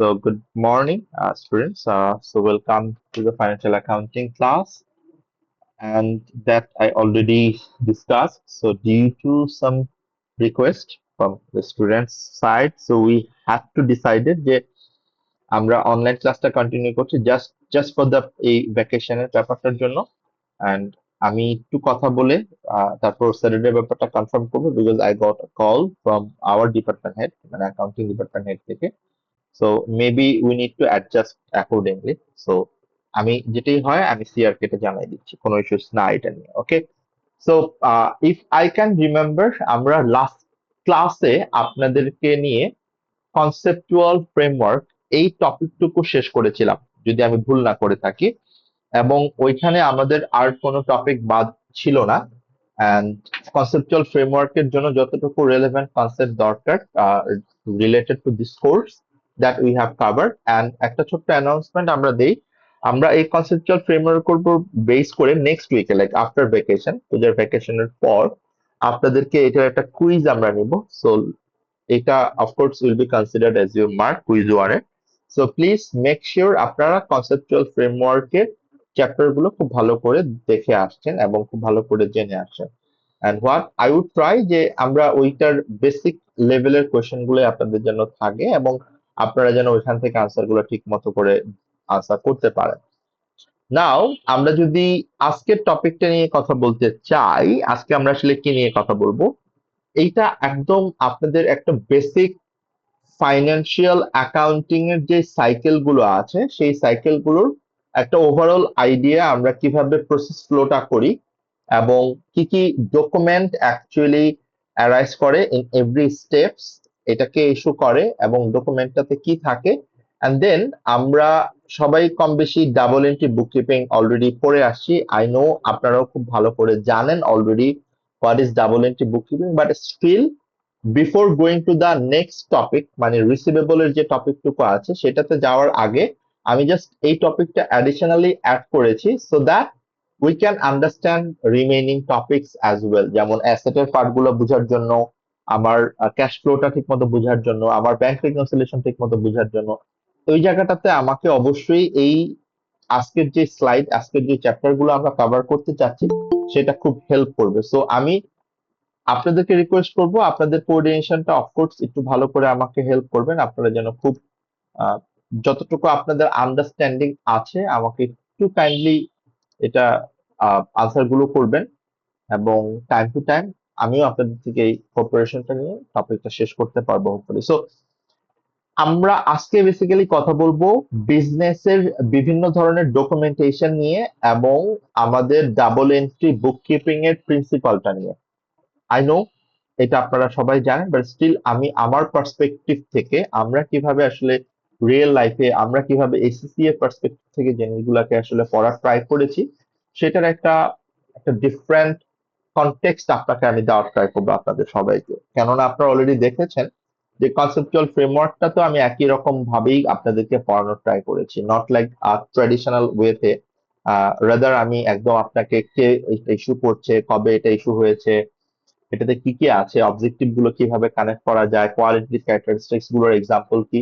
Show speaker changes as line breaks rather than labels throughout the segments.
So good morning, students. So welcome to the financial accounting class, and that I already discussed. So due to some request from the students' side, so we have to decided যে আমরা online ক্লাসটা continue করছি just for the এই ভ্যাকেশনের ব্যাপারটার জন্য। And আমি একটু কথা বলে তারপর স্যাটারডে ব্যাপারটা কনফার্ম করবো because I got a call from our department head, মানে অ্যাকাউন্টিং ডিপার্টমেন্ট হেড থেকে। So maybe we need to adjust accordingly. So আমি যেটাই হয় আমি সিআরকে এটা জানাই দিচ্ছি, কোনো ইস্যুস না এটা নিয়ে। Okay, so if I can remember, আমরা লাস্ট ক্লাসে আপনাদেরকে নিয়ে কনসেপচুয়াল ফ্রেমওয়ার্ক এই টপিকটুকু শেষ করেছিলাম, যদি আমি ভুল না করে থাকি। এবং ওইখানে আমাদের আর কোনো টপিক বাদ ছিল না। অ্যান্ড কনসেপচুয়াল ফ্রেমওয়ার্কের জন্য যতটুকু রেলেভেন্ট কনসেপ্ট দরকার related to this course that we have covered. And একটা ছোট্ট অ্যানাউন্সমেন্ট আমরা দেই, আমরা এই কনসেপচুয়াল ফ্রেমওয়ার্কের উপর বেস করে নেক্সট উইকে, লাইক আফটার ভ্যাকেশন, পূজার ভ্যাকেশনের পর আপনাদেরকে এটার একটা কুইজ আমরা নিব। সো এটা of course will be considered as your mark quiz ওয়ানে। সো প্লিজ মেক শিওর আপনারা কনসেপচুয়াল ফ্রেমওয়ার্কের চ্যাপ্টার গুলো খুব ভালো করে দেখে আসছেন এবং খুব ভালো করে জেনে আসছেন। And what I would try যে আমরা ওইটার বেসিক লেভেলের কোয়েশ্চেন গুলো আপনাদের জন্য থাকে এবং আপনারা যেন ওইখান থেকে আনসার গুলো ঠিক মতো করে আনসার করতে পারেন। নাও আমরা যদি আজকের টপিকটা নিয়ে কথা বলতে চাই, আজকে আমরা আসলে কি নিয়ে কথা বলবো, এইটা একদম আপনাদের একটা বেসিক ফাইন্যান্সিয়াল অ্যাকাউন্টিং এর যে সাইকেল গুলো আছে সেই সাইকেল গুলোর একটা ওভারঅল আইডিয়া, আমরা কিভাবে প্রসেস ফ্লোটা করি এবং কি কি ডকুমেন্ট অ্যাকচুয়ালি অ্যারাইজ করে ইন এভরি স্টেপস, এটাকে ইস্যু করে এবং ডকুমেন্টটাতে কি থাকে। অ্যান্ড দেন আমরা সবাই কম বেশি ডাবল এন্ট্রি বুককিপিং অলরেডি পড়ে আসছি। আই নো আপনারাও খুব ভালো করে জানেন already what is double entry bookkeeping, but still before going to the next topic, মানে রিসিভেবলের যে টপিকটুকু আছে সেটাতে যাওয়ার আগে আমি জাস্ট এই টপিকটা অ্যাডিশনালি অ্যাড করেছি so that we can understand remaining topics as well. যেমন অ্যাসেটের পার্টগুলো বোঝার জন্য, আমার ক্যাশ ফ্লোটা ঠিক মতো বোঝার জন্য, আমার ব্যাংক রিকনসিলিয়েশন ঠিক মতো বোঝার জন্য। ওই জায়গাটাতে আমাকে অবশ্যই এই আজকের যে স্লাইড, আজকের যে চ্যাপ্টার গুলো আমরা কভার করতে চাচ্ছি সেটা খুব হেল্প করবে। সো আমি আপনাদেরকে রিকোয়েস্ট করব, আপনাদের কোঅর্ডিনেশনটা অফকোর্স একটু ভালো করে আমাকে হেল্প করবেন। আপনারা যেন খুব আহ, যতটুকু আপনাদের আন্ডারস্ট্যান্ডিং আছে আমাকে একটু কাইন্ডলি এটা আনসার গুলো করবেন এবং টাইম টু টাইম আমিও আপনাদের থেকে এই কোঅপারেশনটা নিয়ে টপিকটা শেষ করতে পারবো হোপফুলি। সো আমরা আজকে বেসিক্যালি কথা বলবো বিজনেসের বিভিন্ন ধরনের ডকুমেন্টেশন নিয়ে এবং আমাদের ডাবল এন্ট্রি বুককিপিং এর প্রিন্সিপালটা নিয়ে। আই নো এটা আপনারা সবাই জানেন, বাট স্টিল আমি আমার পার্সপেক্টিভ থেকে আমরা কিভাবে আসলে রিয়েল লাইফে আমরা কিভাবে এসিসি এর পার্সপেক্টিভ থেকে জিনিসগুলোকে আসলে পড়ার ট্রাই করেছি সেটার একটা একটা ডিফারেন্ট কনটেক্সট আপনাকে আমি দেওয়ার ট্রাই করবো আপনাদের সবাইকে। কেননা আপনারা অলরেডি দেখেছেন যে কনসেপচুয়াল ফ্রেমওয়ার্কটা তো আমি একই রকম ভাবেই আপনাদেরকে পড়ানোর ট্রাই করেছি, নট লাইক ট্র্যাডিশনাল ওয়েতে। রাদার আমি একদম আপনাকে কে ইস্যু করছে, কবে এটা ইস্যু হয়েছে, এটাতে কি কি আছে, অবজেক্টিভ গুলো কিভাবে কানেক্ট করা যায়, কোয়ালিটি ক্যারেক্টারিস্টিক্স গুলোর এক্সাম্পল কি,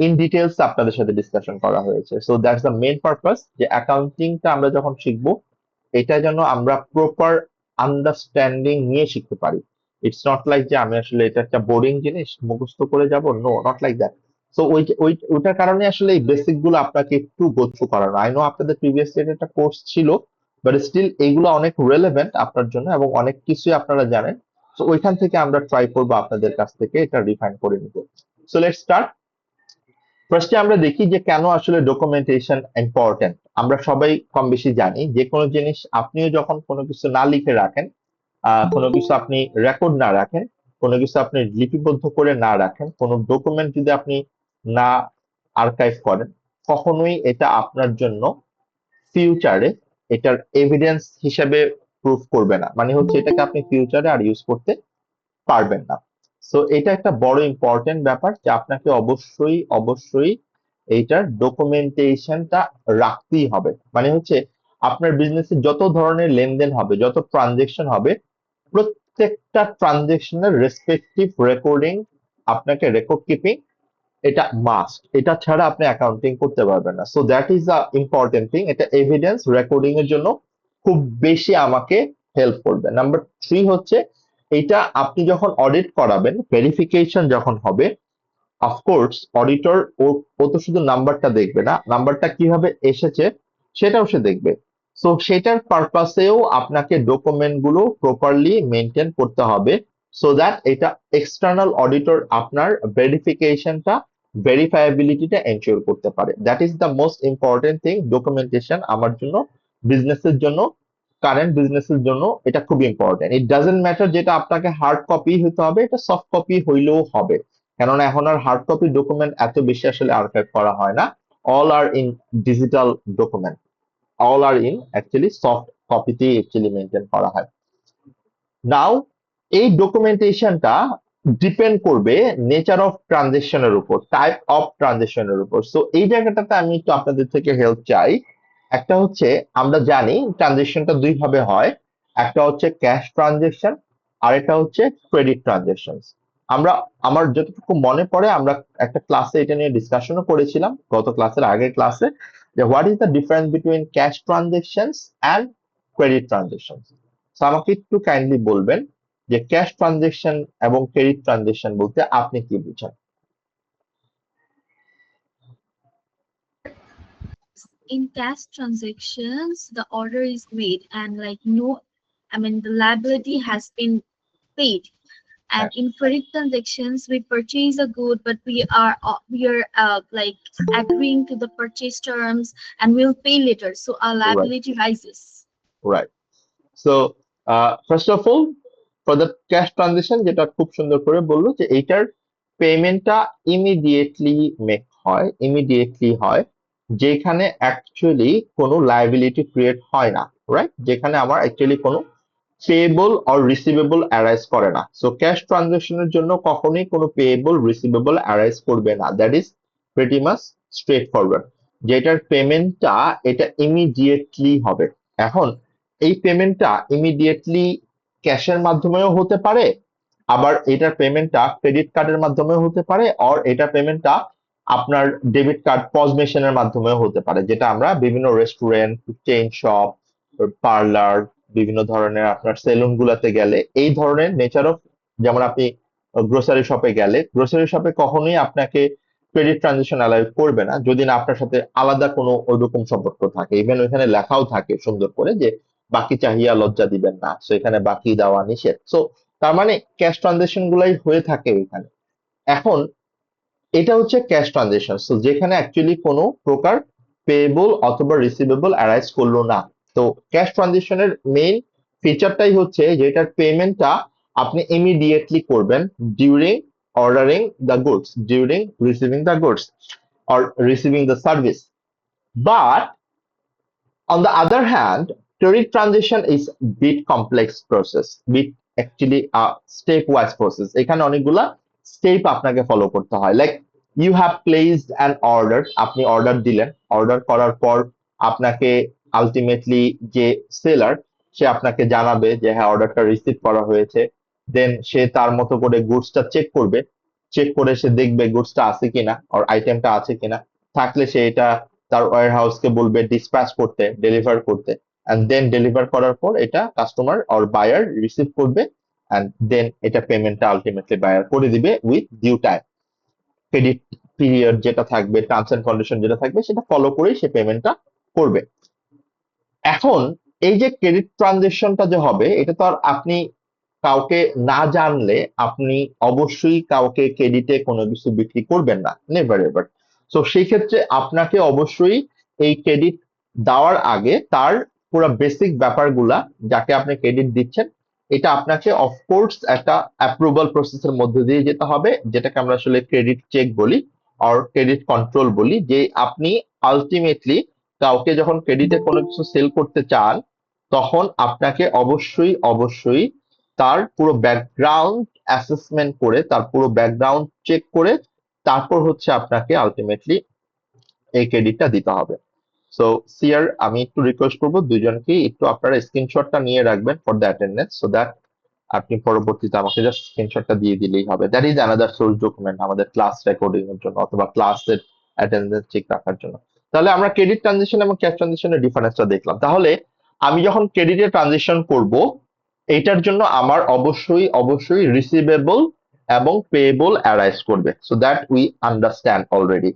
ইন ডিটেলস আপনাদের সাথে ডিসকাশন করা হয়েছে। So that's the main purpose, যে অ্যাকাউন্টিংটা আমরা যখন শিখবো এটা যেন আমরা প্রপার আন্ডারস্ট্যান্ডিং নিয়ে শিখতে পারি। ইটস নট লাইক যে আমি আসলে এটা একটা বোরিং জিনিস মুখস্থ করে যাব, no, not like that. So ওইটার কারণে আসলে এই বেসিক গুলো আপনাকে একটু গো থ্রু করানো। আই নো আপনাদের প্রিভিয়াস ইয়ার একটা কোর্স ছিল, বাট স্টিল এইগুলো অনেক রেলেভেন্ট আপনার জন্য এবং অনেক কিছুই আপনারা জানেন। তো ওইখান থেকে আমরা ট্রাই করবো আপনাদের কাছ থেকে এটা রিফাইন করে নিতে। So let's start. ফার্স্টে আমরা দেখি যে কেন আসলে ডকুমেন্টেশন ইম্পর্টেন্ট। আমরা সবাই কম বেশি জানি যে কোনো জিনিস আপনিও যখন কোনো কিছু না লিখে রাখেন, কোনো কিছু আপনি রেকর্ড না রাখেন, কোনো কিছু আপনি লিপিবদ্ধ করে না রাখেন, কোনো ডকুমেন্ট যদি আপনি না আর্কাইভ করেন, কখনোই এটা আপনার জন্য ফিউচারে এটার এভিডেন্স হিসেবে প্রুফ করবে না। মানে হচ্ছে এটাকে আপনি ফিউচারে আর ইউজ করতে পারবেন না। সো এটা একটা বড় ইম্পর্টেন্ট ব্যাপার যে আপনাকে অবশ্যই অবশ্যই এইটার ডকুমেন্টেশনটা রাখতেই হবে। মানে হচ্ছে আপনার বিজনেসে যত ধরনের লেনদেন হবে, যত ট্রানজেকশন হবে, প্রত্যেকটা ট্রানজেকশনের রেসপেক্টিভ রেকর্ডিং আপনাকে রেকর্ড কিপিং এটা মাস্ট, এটা ছাড়া আপনি অ্যাকাউন্টিং করতে পারবেন না। So that is a important thing. এটা এভিডেন্স রেকর্ডিং এর জন্য খুব বেশি আমাকে হেল্প করবে। নাম্বার 3 হচ্ছে এটা আপনি যখন অডিট করাবেন, ভেরিফিকেশন যখন হবে, অফকোর্স অডিটর ও তো শুধু নাম্বারটা দেখবে না, নাম্বারটা কিভাবে এসেছে সেটাও সে দেখবে। সো সেটার পারপাসেও আপনাকে ডকুমেন্ট গুলো প্রপারলি মেনটেন করতে হবে, সো দ্যাট এটা এক্সটার্নাল অডিটর আপনার ভেরিফিকেশনটা, ভেরিফায়াবিলিটিটা এনশিওর করতে পারে। That is the most important thing. Documentation আমার জন্য, বিজনেসের জন্য, কারেন্ট বিজনেসের জন্য এটা খুব ইম্পর্টেন্ট। ইট ডাজেন্ট ম্যাটার যেটা আপনাকে হার্ড কপি হতে হবে, এটা সফট কপি হইলেও হবে, কেননা এখন আর হার্ড কপি ডকুমেন্ট এত বেশি আসলে আর্কাইভ করা হয় না। All are in digital document, all are in actually soft কপিতেই অ্যাকচুয়ালি মেনটেন করা হয়। নাও এই ডকুমেন্টেশনটা ডিপেন্ড করবে নেচার অফ ট্রানজেকশনের উপর, টাইপ অফ ট্রানজেকশনের উপর। সো এই জায়গাটাতে আমি একটু আপনাদের থেকে হেল্প চাই। একটা হচ্ছে, আমরা জানি ট্রানজেকশনটা দুই ভাবে হয়, একটা হচ্ছে ক্যাশ ট্রানজেকশন, আর এটা হচ্ছে ক্রেডিট ট্রানজেকশন। আমরা, আমার যতটুকু মনে পড়ে আমরা একটা ক্লাসে এটা নিয়ে ডিসকাশনও করেছিলাম, গত ক্লাসের আগের ক্লাসে, যে what is the difference between cash transactions and credit transaction. তো আমাকে একটু কাইন্ডলি বলবেন যে ক্যাশ ট্রানজেকশন এবং ক্রেডিট ট্রানজেকশন বলতে আপনি কি বুঝেন?
In cash transactions, the order is made and like no, I mean the liability has been paid. And
হ্যাঁ,
in credit transactions, we purchase a good, but we are like agreeing to the purchase terms and we'll pay later. So our
right,
liability rises.
Right. So first of all, for the cash transaction যেটা খুব সুন্দর করে বললো যে এইটার পেমেন্টটা immediately make হয়, immediately হয়, যেখানে অ্যাকচুয়ালি কোনো লায়াবিলিটি ক্রিয়েট হয় না, রাইট, যেখানে আমার অ্যাকচুয়ালি কোনো পেয়েবল অর রিসিভেবল অ্যারাইজ করে না। সো ক্যাশ ট্রানজাকশনের জন্য কখনোই কোনো পেয়েবল রিসিভেবল অ্যারাইজ করবে না। That is pretty much straight forward. যেটার পেমেন্টটা এটা ইমিডিয়েটলি হবে। এখন এই পেমেন্টটা ইমিডিয়েটলি ক্যাশের মাধ্যমেও হতে পারে, আবার এটার পেমেন্টটা ক্রেডিট কার্ডের মাধ্যমেও হতে পারে, আর এটা পেমেন্টটা আপনার ডেবিট কার্ড পজ মেশিনের মাধ্যমেও হতে পারে, যেটা আমরা বিভিন্ন রেস্টুরেন্ট, চেইন শপ, পার্লার, বিভিন্ন ধরনের আপনার সেলুন গুলাতে গেলে এই ধরনের নেচার অফ, যেমন আপনি গ্রোসারি শপে গেলে, গ্রোসারি শপে কখনোই আপনাকে ক্রেডিট ট্রানজাকশন অ্যালাউ করবে না যদি না আপনার সাথে আলাদা কোনো ওইরকম সম্পর্ক থাকে। ইভেন ওইখানে লেখাও থাকে সুন্দর করে যে বাকি চাহিয়া লজ্জা দিবেন না, সো এখানে বাকি দেওয়া নিষেধ। সো তার মানে ক্যাশ ট্রানজাকশন গুলাই হয়ে থাকে ওইখানে। এখন এটা হচ্ছে ক্যাশ ট্রানজেকশন, সো যেখানে অ্যাকচুয়ালি কোনো প্রকার পেয়েবল অথবা রিসিভেবল অ্যারাইজ করলো না। তো ক্যাশ ট্রানজেকশনের মেইন ফিচারটাই হচ্ছে যে এটার পেমেন্টটা আপনি ইমিডিয়েটলি করবেন during ordering the goods, during receiving the goods or receiving the service. But on the other hand, credit transaction is bit complex process, bit actually a stepwise process. এখানে অনেকগুলা step আপনাকে follow করতে হয়। Like you have placed an order, আপনি order দিলেন, order করার পর আপনাকে আলটিমেটলি যে সেলার, সে আপনাকে জানাবে যে হ্যাঁ অর্ডারটা রিসিভ করা হয়েছে। দেন সে তার মতো করে গুডসটা চেক করবে, চেক করে সে দেখবে গুডসটা আছে কিনা আর আইটেমটা আছে কিনা, থাকলে সে এটা তার ওয়্যার হাউসকে বলবে ডিসপ্যাচ করতে, ডেলিভার করতে, অ্যান্ড দেন ডেলিভার করার পর এটা কাস্টমার অর বায়ার রিসিভ করবে, অ্যান্ড দেন এটা পেমেন্টটা আলটিমেটলি বায়ার করে দিবে with due time. Credit period যেটা থাকবে, টার্মস এন্ড কন্ডিশন যেটা থাকবে সেটা ফলো করেই সে পেমেন্টটা করবে। এখন এই যে ক্রেডিট ট্রানজেকশনটা যে হবে, এটা তো আর আপনি কাউকে না জানলে আপনি অবশ্যই কাউকে ক্রেডিটে কোনো কিছু বিক্রি করবেন না, নেভার এভার। তো সেই ক্ষেত্রে আপনাকে অবশ্যই এই ক্রেডিট দেওয়ার আগে তার পুরো বেসিক ব্যাপারগুলা, যাকে আপনি ক্রেডিট দিচ্ছেন, এটা আপনাকে অফকোর্স একটা অ্যাপ্রুভাল প্রসেসের মধ্যে দিয়ে যেতে হবে, যেটাকে আমরা আসলে ক্রেডিট চেক বলি আর ক্রেডিট কন্ট্রোল বলি। যে আপনি আলটিমেটলি কাউকে যখন ক্রেডিটে কোনো কিছু সেল করতে চান, তখন আপনাকে অবশ্যই অবশ্যই তার পুরো ব্যাকগ্রাউন্ড অ্যাসেসমেন্ট করে, তার পুরো ব্যাকগ্রাউন্ড চেক করে তারপর হচ্ছে আপনাকে আলটিমেটলি এই ক্রেডিটটা দিতে হবে। সো সিয়ার, আমি একটু রিকোয়েস্ট করবো দুইজনকে একটু আপনারা স্ক্রিনশটটা নিয়ে রাখবেন for the attendance, so that আপনি পরবর্তীতে আমাকে জাস্ট স্ক্রিনশটটা দিয়ে দিলেই হবে। That is another source document আমাদের ক্লাস রেকর্ডিং এর জন্য অথবা ক্লাসের অ্যাটেন্ডেন্স ঠিক রাখার জন্য। তাহলে আমরা ক্রেডিট ট্রানজিশন এবং ক্যাশ ট্রানজিশনের ডিফারেন্সটা দেখলাম। তাহলে আমি যখন ক্রেডিটে ট্রানজিশন করব, এটার জন্য আমার অবশ্যই রিসিভেবল এবং পেয়েবল অ্যারাইজ করবে, so that we understand already.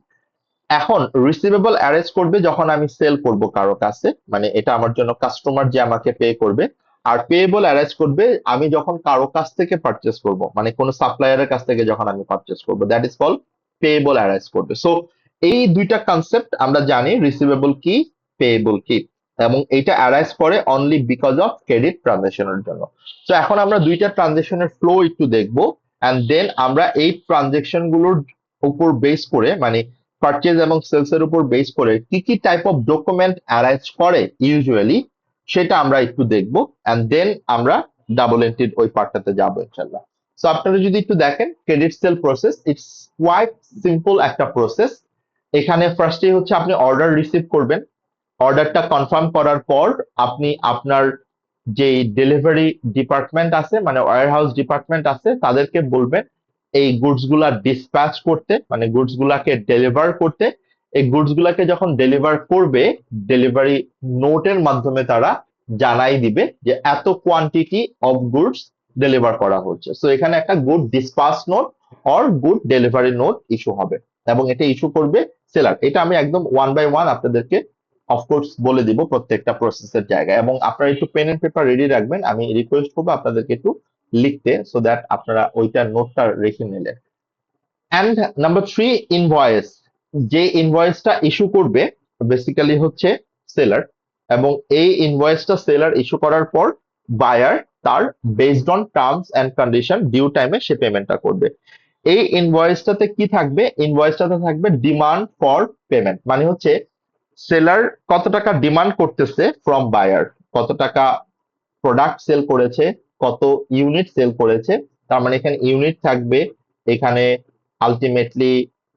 এখন রিসিভেবল অ্যারেঞ্জ করবে যখন আমি সেল করব কারো কাছে, মানে এটা আমার জন্য কাস্টমার যে আমাকে পে করবে। আর পেয়েবল অ্যারেঞ্জ করবে আমি যখন কারো কাছ থেকে পারচেস করব, মানে কোনো সাপ্লায়ারের কাছ থেকে যখন আমি পারচেস করব, that is call payable arrange করবে। সো এই দুইটা কনসেপ্ট আমরা জানি, রিসিভেবল কি, পেয়েবল কি, এবং এইটা অ্যারাইজ করে অনলি বিকজ অফ ক্রেডিট ট্রানজেকশনের জন্য। তো এখন আমরা দুইটা ট্রানজেকশনের ফ্লো একটু দেখবো, অ্যান্ড দেন আমরা এই ট্রানজেকশন গুলোর উপর বেস করে, মানে পারচেজ এবং সেলস এর উপর বেস করে কি কি টাইপ অফ ডকুমেন্ট অ্যারেঞ্জ করে ইউজুয়ালি, সেটা আমরা একটু দেখবো, এন্ড দেন আমরা ডাবল এন্ট্রির ওই পার্টটাতে যাবো ইনশাল্লাহ। সো আপনারা যদি একটু দেখেন credit sale process, it's quite simple একটা প্রসেস। এখানে ফার্স্টে হচ্ছে আপনি অর্ডার রিসিভ করবেন। অর্ডারটা কনফার্ম করার পর আপনি আপনার যে ডেলিভারি ডিপার্টমেন্ট আছে, মানে ওয়্যারহাউস ডিপার্টমেন্ট আছে, তাদেরকে বলবেন এই গুডস গুলা ডিসপ্যাচ করতে, মানে গুডস গুলাকে ডেলিভার করতে। এই গুডস গুলাকে যখন ডেলিভার করবে, ডেলিভারি নোটের মাধ্যমে তারা জানাই দিবে যে এত কোয়ান্টিটি অফ গুডস ডেলিভার করা হচ্ছে। সো এখানে একটা good ডিসপাস note or good delivery note issue হবে, এবং এটা ইস্যু করবে সেলার। এটা আমি একদম ওয়ান বাই ওয়ান আপনাদেরকে অফকোর্স বলে দিব প্রত্যেকটা প্রসেসের জায়গায়, এবং আপনারা একটু পেন এন্ড পেপার রেডি রাখবেন। আমি রিকোয়েস্ট করবো আপনাদেরকে একটু লিখতে, সো দ্যাট আপনারা ওইটা নোটটা রেখে নিলেন। And number three, invoice. যে ইনভয়েসটা ইস্যু করবে বেসিক্যালি হচ্ছে সেলার, এবং এই ইনভয়েসটা সেলার ইস্যু করার পর বায়ার তার based on terms and condition due টাইমে সে পেমেন্টটা করবে। এই ইনভয়েসটাতে কি থাকবে? ইনভয়েসটাতে থাকবে ডিমান্ড ফর পেমেন্ট, মানে হচ্ছে সেলার কত টাকা ডিমান্ড করতেছে ফ্রম বায়ার, কত টাকা প্রোডাক্ট সেল করেছে, কত ইউনিট সেল করেছে। তার মানে এখানে ইউনিট থাকবে, এখানে আলটিমেটলি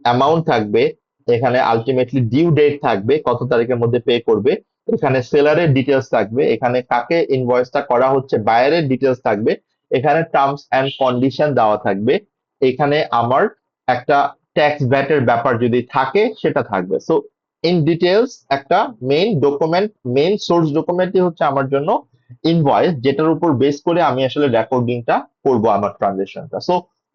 অ্যামাউন্ট থাকবে, এখানে আলটিমেটলি ডিউ ডেট থাকবে, কত তারিখের মধ্যে পে করবে, এখানে সেলারের ডিটেলস থাকবে, এখানে কাকে ইনভয়েসটা করা হচ্ছে বায়ারের ডিটেলস থাকবে, এখানে টার্মস অ্যান্ড কন্ডিশন দেওয়া থাকবে, এখানে আমার একটা ট্যাক্স ভ্যাটের ব্যাপার যদি থাকে সেটা থাকবে। সো ইন ডিটেলস একটা মেইন ডকুমেন্ট, মেইন সোর্স ডকুমেন্টই হচ্ছে আমার জন্য ইনভয়েস, যেটার উপর বেস করে আমি আসলে রেকর্ডিংটা করব আমার ট্রানজেকশনটা। So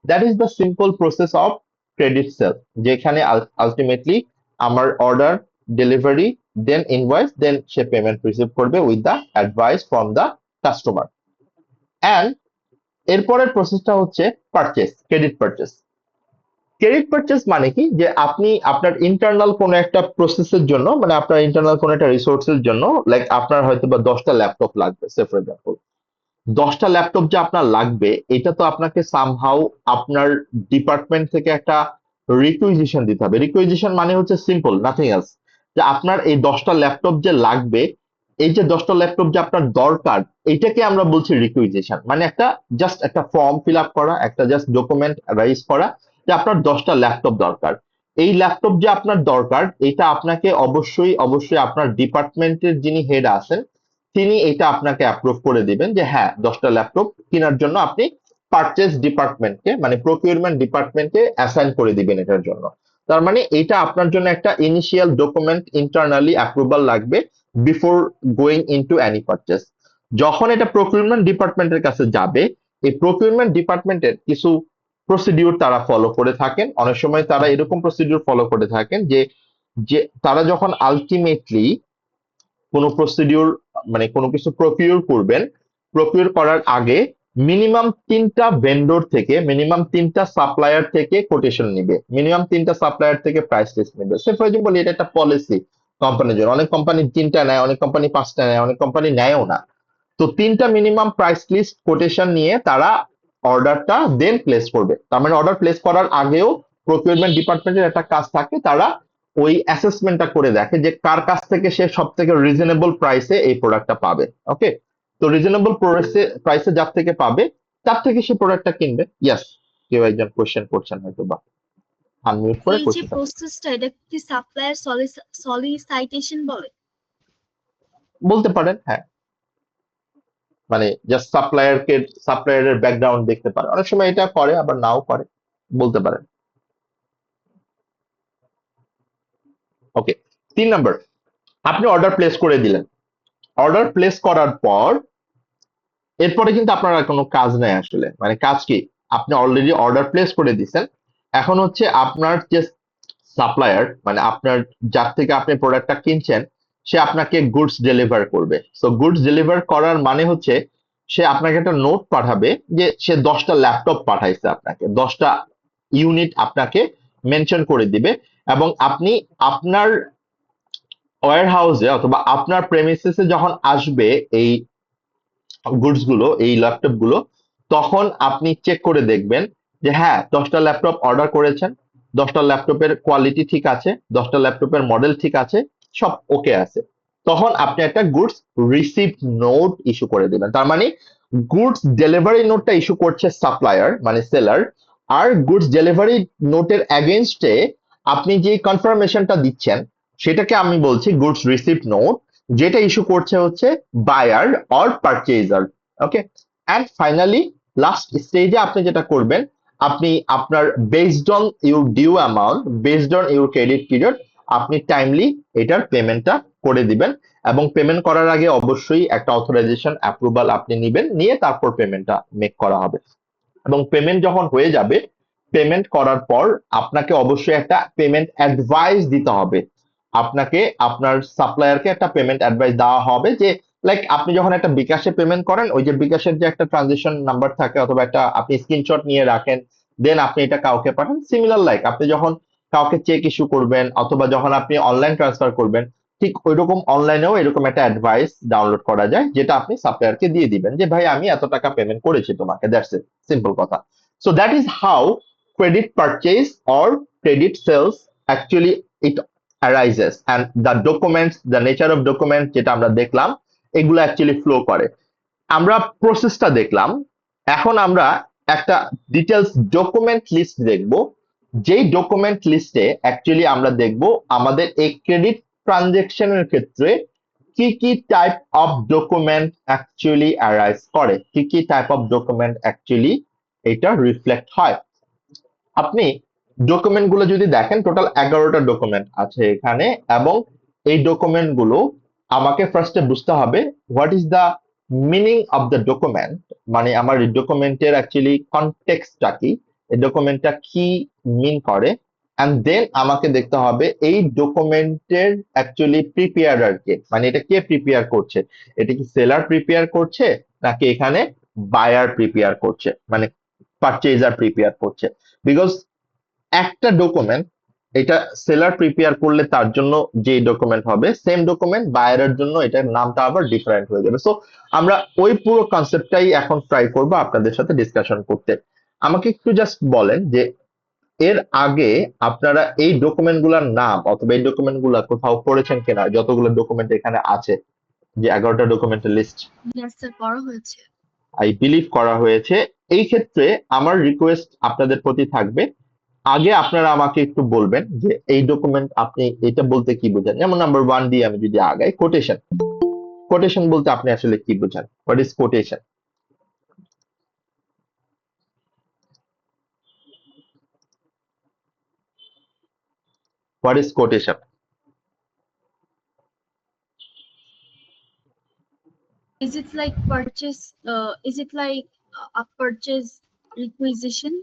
that is the simple process of credit sale, যেখানে আলটিমেটলি আমার order, delivery, then invoice, then সে পেমেন্ট রিসিভ করবে with the advice from the customer. And এরপরের প্রসেসটা হচ্ছে purchase, credit purchase. Credit purchase মানে কি, যে আপনি আপনার ইন্টারনাল কোনো একটা প্রসেসের জন্য, মানে আপনার ইন্টারনাল কোনো একটা রিসোর্সের জন্য, লাইক আপনার হয়তো বা 10টা ল্যাপটপ লাগবে, সে ফর এক্সাম্পল। 10টা ল্যাপটপ যে আপনার লাগবে, এটা তো আপনাকে সামহাউ আপনার ডিপার্টমেন্ট থেকে একটা রিকুইজিশন দিতে হবে। রিকুইজিশন মানে হচ্ছে সিম্পল, নাথিং এলস, যে আপনার এই 10টা ল্যাপটপ যে লাগবে, এই যে 10টা ল্যাপটপ যে আপনার দরকার, এইটাকে আমরা বলছি রিকুইজিশন। মানে একটা জাস্ট একটা ফর্ম ফিল আপ করা, একটা জাস্ট ডকুমেন্ট রাইজ করা যে আপনার 10টা ল্যাপটপ দরকার। এই ল্যাপটপ যে আপনার দরকার, এটা আপনাকে অবশ্যই আপনার ডিপার্টমেন্টের যিনি হেড আছেন, তিনি এটা আপনাকে অ্যাপ্রুভ করে দিবেন যে হ্যাঁ 10টা ল্যাপটপ কেনার জন্য আপনি পারচেজ ডিপার্টমেন্টকে, মানে প্রকিউরমেন্ট ডিপার্টমেন্টকে অ্যাসাইন করে দিবেন এটার জন্য। তার মানে এটা আপনার জন্য একটা ইনিশিয়াল ডকুমেন্ট, ইন্টারনালি অ্যাপ্রুভাল লাগবে before going into any purchase. যখন এটা প্রকিউরমেন্ট ডিপার্টমেন্টের কাছে যাবে, এই প্রকিউরমেন্ট ডিপার্টমেন্টের কিছু প্রসিডিউর তারা ফলো করে থাকেন। অনেক সময় তারা এরকম প্রসিডিউর ফলো করে থাকেন যে যে তারা যখন আলটিমেটলি কোনো প্রসিডিউর, মানে কোনো কিছু প্রকিউর করবেন, প্রকিউর করার আগে মিনিমাম 3টা ভেন্ডর থেকে, মিনিমাম 3টা সাপ্লায়ার থেকে কোটেশন নিবে, মিনিমাম 3টা সাপ্লায়ার থেকে প্রাইস লিস্ট নিবে। সে ফর এক্সাম্পল এটা একটা পলিসি কোম্পানির জন্য। অনেক কোম্পানি 3টা নেয়, অনেক কোম্পানি 5টা নেয়, অনেক কোম্পানি নেয়ও না। তো 3টা মিনিমাম প্রাইস লিস্ট কোটেশন নিয়ে তারা অর্ডারটা দেন প্লেস করবে। তার মানে অর্ডার প্লেস করার আগেও প্রকিউরমেন্ট ডিপার্টমেন্টের একটা কাজ থাকে, তারা ওই অ্যাসেসমেন্টটা করে দেখে যে কার কাছ থেকে সে সব থেকে রিজনেবল প্রাইসে এই প্রোডাক্টটা পাবে। ওকে, তো রিজনেবল প্রাইসে যার থেকে পাবে, তার থেকে সে প্রোডাক্টটা কিনবে। ইয়াস, কেউ একজন কোশ্চেন করছেন হয়তো, বা আনমিউট করে
এই যে
কোশ্চেন।
প্রসেসটা, এটা কি সাপ্লায়ার সলিসিটেশন বলে?
বলতে পারেন, হ্যাঁ। মানে জাস্ট সাপ্লায়ারের ব্যাকগ্রাউন্ড দেখতে পারে, অনেক সময় এটা করে আবার নাও করে, বলতে পারেন। ওকে, 3 নাম্বার, আপনি অর্ডার প্লেস করে দিলেন। অর্ডার প্লেস করার পর এরপরে কিন্তু আপনার আর কোনো কাজ নাই আসলে, মানে কাজ কি, আপনি অলরেডি অর্ডার প্লেস করে দিছেন। এখন হচ্ছে আপনার যে সাপ্লায়ার, মানে আপনার যার থেকে আপনি প্রোডাক্টটা কিনছেন, সে আপনাকে গুডস ডেলিভার করবে। সো গুডস ডেলিভার করার মানে হচ্ছে সে আপনাকে একটা নোট পাঠাবে যে সে 10টা ল্যাপটপ পাঠাইছে, আপনাকে 10টা ইউনিট আপনাকে মেনশন করে দিবে, এবং আপনি আপনার ওয়্যার হাউসে অথবা আপনার প্রেমিসিসে যখন আসবে এই গুডস গুলো, এই ল্যাপটপ গুলো, তখন আপনি চেক করে দেখবেন যে হ্যাঁ 10টা ল্যাপটপ অর্ডার করেছেন, 10টা ল্যাপটপের কোয়ালিটি ঠিক আছে, 10টা ল্যাপটপের মডেল ঠিক আছে, সব ওকে আছে। তখন আপনি একটা গুডস রিসিপ্ট নোট ইস্যু করে দিবেন। তার মানে গুডস ডেলিভারি নোটটা ইস্যু করছে সাপ্লায়ার মানে সেলার, আর গুডস ডেলিভারি নোটের এগেনস্টে আপনি যে কনফার্মেশনটা দিচ্ছেন সেটাকে আমি বলছি গুডস রিসিপ্ট নোট, যেটা ইস্যু করছে হচ্ছে buyer or purchaser. Okay, and finally last স্টেজে আপনি যেটা করবেন, আপনি আপনার based on your due amount, based on your credit period, আপনি টাইমলি এটার পেমেন্টটা করে দিবেন। এবং পেমেন্ট করার আগে অবশ্যই একটা অথরাইজেশন অ্যাপ্রুভাল আপনি নিবেন, নিয়ে তারপর পেমেন্টটা মেক করা হবে। এবং পেমেন্ট যখন হয়ে যাবে, পেমেন্ট করার পর আপনাকে অবশ্যই একটা পেমেন্ট অ্যাডভাইস দিতে হবে। আপনাকে আপনার সাপ্লায়ারকে একটা পেমেন্ট অ্যাডভাইস দেওয়া হবে যে লাইক আপনি যখন একটা বিকাশে পেমেন্ট করেন, ওই যে বিকাশের যে একটা ট্রানজেকশন নাম্বার থাকে অথবা একটা আপনি স্ক্রিনশট নিয়ে রাখেন, দেন আপনি এটা কাউকে পাঠান। সিমিলার লাইক আপনি যখন কাউকে চেক ইস্যু করবেন অথবা যখন আপনি অনলাইন ট্রান্সফার করবেন, ঠিক ওইরকম অনলাইনেও এরকম একটা অ্যাডভাইস ডাউনলোড করা যায়, যেটা আপনি সাপ্লায়ারকে দিয়ে দিবেন যে ভাই আমি এত টাকা পেমেন্ট করেছি তোমাকে, দ্যাটস ইট, সিম্পল কথা। So that is how credit purchase or credit sales actually it arises, and the documents, the nature of document যেটা আমরা দেখলাম, এগুলো অ্যাকচুয়ালি ফ্লো করে। আমরা প্রসেসটা দেখলাম, এখন আমরা একটা ডিটেলস ডকুমেন্ট লিস্ট দেখব, যেই ডকুমেন্ট লিস্টে অ্যাকচুয়ালি আমরা দেখব আমাদের এই ক্রেডিট ট্রানজেকশনের ক্ষেত্রে কি কি type of document actually arise করে, কি কি টাইপ অফ ডকুমেন্ট অ্যাকচুয়ালি এটা রিফ্লেক্ট হয়। আপনি ডকুমেন্ট গুলো যদি দেখেন, টোটাল 11টা ডকুমেন্ট আছে এখানে, এবং এই ডকুমেন্ট গুলো আমাকে ফার্স্টে বুঝতে হবে what is the meaning of the document, মানে আমার এই ডকুমেন্টের অ্যাকচুয়ালি কনটেক্সটটা কি, এই ডকুমেন্টটা কি মিন করে, এন্ড দেন আমাকে দেখতে হবে এই ডকুমেন্টের অ্যাকচুয়ালি প্রিপেয়ারার কে, মানে এটা কে প্রিপেয়ার করছে, এটা কি সেলার প্রিপেয়ার করছে নাকি এখানে বায়ার প্রিপেয়ার করছে, মানে পারচেজার প্রিপেয়ার করছে। বিকজ একটা ডকুমেন্ট এটা সেলার প্রিপেয়ার করলে তার জন্য যে ডকুমেন্ট হবে, সেম ডকুমেন্ট বায়ারের জন্য এটার নামটা আবার ডিফারেন্ট হয়ে যাবে। সো আমরা ওই পুরো কনসেপ্টটাই এখন ট্রাই করব আপনাদের সাথে ডিসকাশন করতে। আমাকে একটু জাস্ট বলেন যে এর আগে আপনারা এই ডকুমেন্ট গুলার নাম অথবা এই ডকুমেন্ট গুলা কোথাও পড়েছেন কিনা, যতগুলো ডকুমেন্ট এখানে আছে, যে 11টা ডকুমেন্টের লিস্ট
Yes, sir, পড়া হয়েছে।
আই বিলিভ করা হয়েছে। এই ক্ষেত্রে আমার রিকোয়েস্ট আপনাদের প্রতি থাকবে, আগে আপনারা আমাকে একটু বলবেন যে এই ডকুমেন্ট আপনি এটা বলতে কি বোঝেন। যেমন নাম্বার 1 দিয়ে আমি যদি আগাই, কোটেশন। কোটেশন বলতে আপনি আসলে কি বোঝেন, what is quotation? What is quotation?
Is it like purchase? Is it like a purchase requisition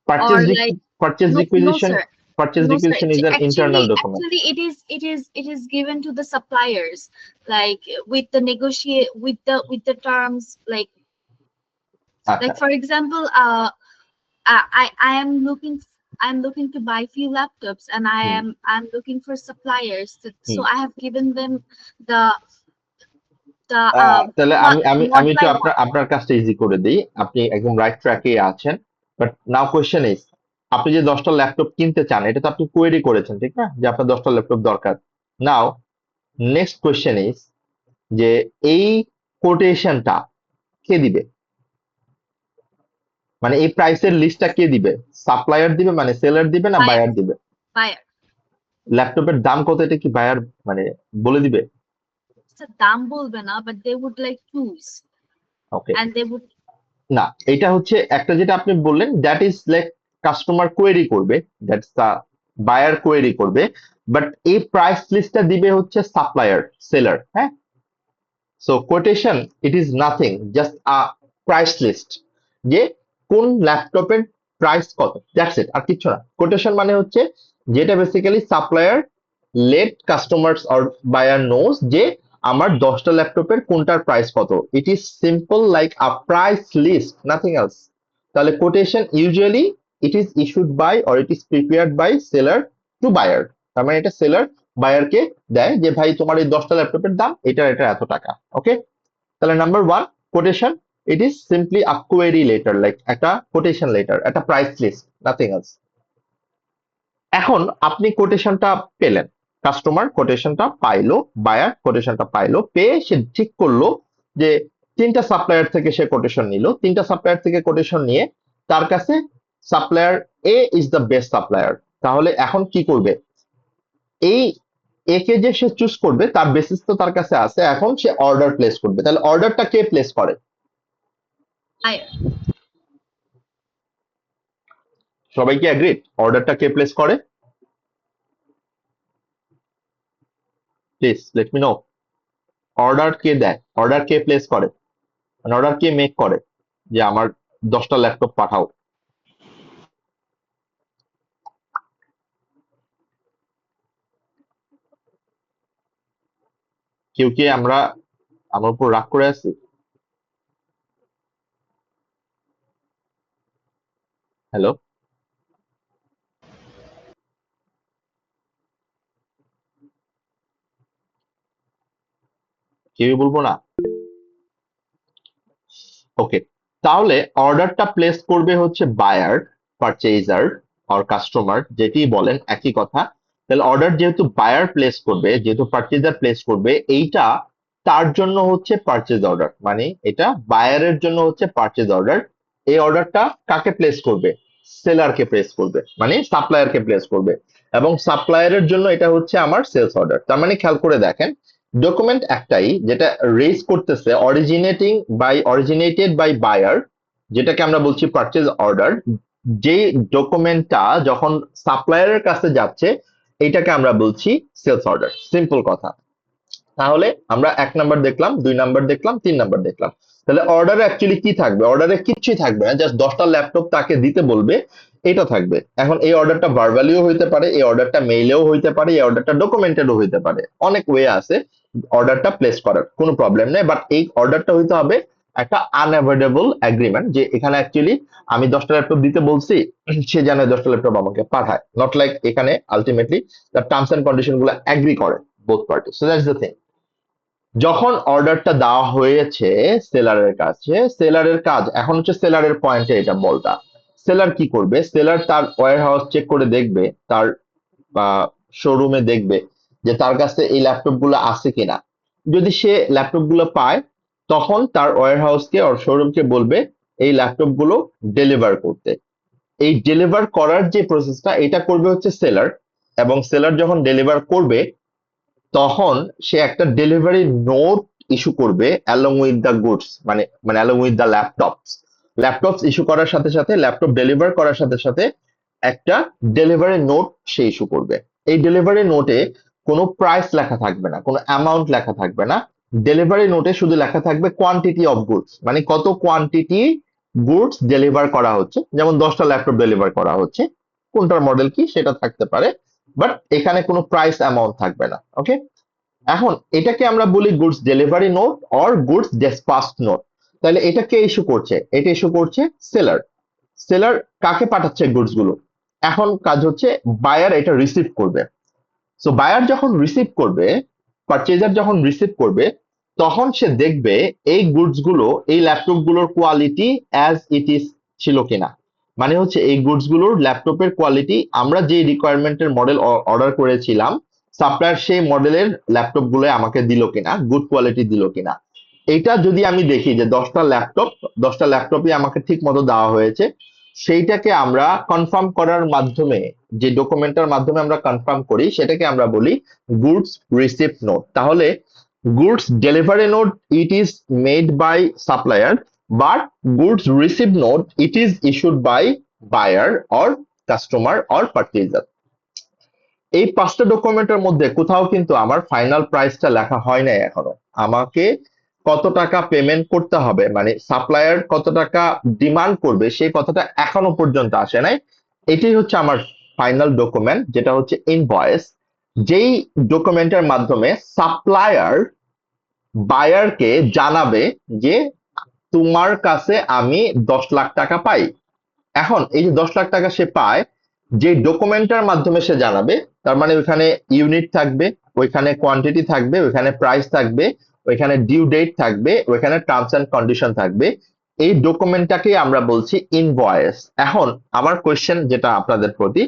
purchase
or like
purchase
no, no,
requisition,
sir.
Purchase
No, sir.
Requisition is an internal document.
Actually, it is given to the suppliers, like with the negotiate with the terms,
আচ্ছা,
like for example, I am looking. I'm looking to buy few laptops, and
hmm
I'm looking for suppliers. So
hmm.
I have given them the the
তাহলে আমি আমি
what
আমি
do
একটু
I
আপনার
want.
আপনার কাজটা easy করে দিই, আপনি একদম রাইট ট্র্যাকে আছেন। বাট নাও কোয়েশ্চেন ইজ, আপনি যে 10টা ল্যাপটপ কিনতে চান, এটা তো আপনি কোয়েরি করেছেন ঠিক না, যে আপনার 10টা ল্যাপটপ দরকার। নাও নেক্সট কোয়েশ্চেন ইজ যে এই কোটেশনটা কে দিবে, মানে এই প্রাইসের লিস্টটা কে দিবে? সাপ্লায়ার দিবে মানে সেলার দিবে না
Buyer,
বায়ার দিবে?
buyer.
ল্যাপটপের দাম কত এটা কি বায়ার মানে বলে দিবে?
দাম বলবে না, but they would like choose
okay,
and they would
না এটা হচ্ছে একটা যেটা আপনি বললেন that is like customer query করবে, দ্যাটস দা বায়ার কোয়েরি করবে, বাট এই প্রাইস লিস্টটা দিবে হচ্ছে সাপ্লায়ার, সেলার। হ্যাঁ, so quotation it is nothing, just a price list, যে কোন ল্যাপটপের প্রাইস কত, দ্যাটস ইট, আর কিছু না। কোটেশন মানে হচ্ছে যেটা basically supplier let customers or buyer knows যে আমার 10টা ল্যাপটপের কোনটার প্রাইস কত। It is simple like a price list, nothing else. তাহলে quotation usually it is issued by or it is prepared by seller to buyer. তার মানে এটা সেলার বায়ারকে দেয় যে ভাই তোমার এই 10টা ল্যাপটপের দাম এটা এটা এত টাকা। ওকে, তাহলে number one, quotation it is simply a query letter, like একটা কোটেশন লেটার, একটা প্রাইস লিস্ট, নাথিং এলস। এখন আপনি কোটেশনটা পেলেন, কাস্টমার কোটেশনটা পাইলো, বায়ার কোটেশনটা পাইলো, পেয়ে সে ঠিক করলো যে 3টা সাপ্লায়ার থেকে সে কোটেশন নিল, 3টা সাপ্লায়ার থেকে কোটেশন নিয়ে তার কাছে supplier A is the best supplier. তাহলে এখন কি করবে, এই এ কে যে সে চুজ করবে তার বেসিস তো তার কাছে আছে, এখন সে অর্ডার প্লেস করবে। তাহলে অর্ডারটা কে প্লেস করে?
hire.
সবাই কি অ্যাগ্রিড? অর্ডারটা কে প্লেস করে? Please let me know. Order কে দেয়, অর্ডার কে প্লেস করে, মানে অর্ডার কে মেক করে যে আমার 10টা ল্যাপটপ পাঠাও? কেউ কি আমরা আমার উপর রাগ করে আছি? হ্যালো, কেউ বলবো না? ওকে, তাহলে অর্ডারটা প্লেস করবে হচ্ছে বায়ার, পারচেজার আর কাস্টমার, যেটি বলেন একই কথা। তাহলে অর্ডার যেহেতু বায়ার প্লেস করবে, যেহেতু পারচেজার প্লেস করবে, এইটা তার জন্য হচ্ছে পারচেজ অর্ডার, মানে এটা বায়ারের জন্য হচ্ছে পারচেজ অর্ডার। এই অর্ডারটা কাকে প্লেস করবে? সেলারকে প্লেস করবে, মানে সাপ্লায়ারকে প্লেস করবে, এবং সাপ্লায়ারের জন্য এটা হচ্ছে আমার সেলস অর্ডার। তার মানে খেয়াল করে দেখেন, ডকুমেন্ট একটাই যেটা রেজ করতেছে অরিজিনেটেড বাই বায়ার, যেটাকে আমরা বলছি পারচেজ অর্ডার, যে ডকুমেন্টটা যখন সাপ্লায়ারের কাছে যাচ্ছে এইটাকে আমরা বলছি সেলস অর্ডার। সিম্পল কথা। তাহলে আমরা 1 নাম্বার দেখলাম, 2 নাম্বার দেখলাম, 3 নাম্বার দেখলাম। তাহলে অর্ডারে অ্যাকচুয়ালি কি থাকবে? অর্ডারে কিচ্ছুই থাকবে না, জাস্ট 10টা ল্যাপটপ তাকে দিতে বলবে, এটা থাকবে। এখন এই অর্ডারটা ভার্বালিও হইতে পারে, এই অর্ডারটা মেইলেও হইতে পারে, এই অর্ডারটা ডকুমেন্টেডও হইতে পারে, অনেক ওয়ে আছে অর্ডারটা প্লেস করার, কোনো প্রবলেম নেই। বাট এই অর্ডারটা হইতে হবে একটা আনঅ্যাভয়েডেবল এগ্রিমেন্ট, যে এখানে অ্যাকচুয়ালি আমি 10টা ল্যাপটপ দিতে বলছি, সে জানে 10টা ল্যাপটপ আমাকে পাঠায়, নট লাইক এখানে আলটিমেটলি তার টার্মস এন্ড কন্ডিশন গুলো এগ্রি করে both party. So that's the thing. যখন অর্ডারটা দেওয়া হয়েছে সেলারের কাছে, সেলারের কাজ এখন হচ্ছে সেলারের পয়েন্টে এটা বলটা। সেলার কি করবে? সেলার তার ওয়্যার হাউস চেক করে দেখবে, তার শোরুমে দেখবে যে তার কাছে এই ল্যাপটপ গুলো আছে কিনা। যদি সে ল্যাপটপ গুলো পায়, তখন তার ওয়্যার হাউসকে ওর শোরুমকে বলবে এই ল্যাপটপ গুলো ডেলিভার করতে। এই ডেলিভার করার যে প্রসেসটা এটা করবে হচ্ছে সেলার, এবং সেলার যখন ডেলিভার করবে তখন সে একটা ডেলিভারি নোট ইস্যু করবে অ্যালং উইথ দ্য গুডস, মানে মানে along with the laptops. Laptops issue করার সাথে সাথে, ল্যাপটপ ডেলিভার করার সাথে সাথে একটা ডেলিভারি নোট সে ইস্যু করবে। এই ডেলিভারি নোটে কোনো প্রাইস লেখা থাকবে না, কোনো অ্যামাউন্ট লেখা থাকবে না। ডেলিভারি নোটে শুধু লেখা থাকবে কোয়ান্টিটি অফ গুডস, মানে কত কোয়ান্টিটি গুডস ডেলিভার করা হচ্ছে। যেমন 10টা ল্যাপটপ ডেলিভার করা হচ্ছে, কোনটার মডেল কি সেটা থাকতে পারে, বাট এখানে কোনো প্রাইস অ্যামাউন্ট থাকবে না। ওকে, এখন এটাকে আমরা বলি goods delivery note or goods dispatched note. তাহলে এটা কে ইস্যু করছে? এটা ইস্যু করছে সেলার। সেলার কাকে পাঠাচ্ছে গুডস গুলো? এখন কাজ হচ্ছে বায়ার এটা রিসিভ করবে। সো বায়ার যখন রিসিভ করবে, পারচেজার যখন রিসিভ করবে, তখন সে দেখবে এই গুডস গুলো, এই ল্যাপটপ গুলোর কোয়ালিটি অ্যাজ ইট ইজ ছিল কিনা। মানে হচ্ছে এই গুডস গুলোর ল্যাপটপের কোয়ালিটি আমরা যে রিকোয়ারমেন্টের মডেল অর্ডার করেছিলাম, সাপ্লায়ার সেই মডেলের ল্যাপটপ গুলো আমাকে দিল কিনা, গুড কোয়ালিটি দিল কিনা। এটা যদি আমি দেখি যে 10টা ল্যাপটপই আমাকে ঠিক মতো দেওয়া হয়েছে, সেইটাকে আমরা কনফার্ম করার মাধ্যমে, যে ডকুমেন্টের মাধ্যমে আমরা কনফার্ম করি, সেটাকে আমরা বলি গুডস রিসিপ্ট নোট। তাহলে Goods delivery note, it is made by supplier, but goods receipt note, it is issued by buyer or customer or purchaser. এই পাঁচটা ডকুমেন্টের মধ্যে কোথাও কিন্তু আমার ফাইনাল প্রাইসটা লেখা হয় নাই এখনো। আমাকে কত টাকা পেমেন্ট করতে হবে, মানে সাপ্লায়ার কত টাকা ডিমান্ড করবে সেই কথাটা এখনো পর্যন্ত আসে নাই। এটাই হচ্ছে আমার ফাইনাল ডকুমেন্ট, যেটা হচ্ছে ইনভয়েস। যেই ডকুমেন্টের মাধ্যমে সাপ্লায়ার বায়ারকে জানাবে যে তোমার কাছে আমি 10 লাখ টাকা পাই। এখন এই যে 10 লাখ টাকা সে পায়, যে ডকুমেন্টের মাধ্যমে সে জানাবে, তার মানে ওইখানে ইউনিট থাকবে, ওইখানে কোয়ান্টিটি থাকবে, ওইখানে প্রাইস থাকবে, ওইখানে ডিউ ডেট থাকবে, ওইখানে টার্মস এন্ড কন্ডিশন থাকবে। এই ডকুমেন্টটাকে আমরা বলছি ইনভয়েস। এখন আমার কোয়েশ্চেন যেটা আপনাদের প্রতি,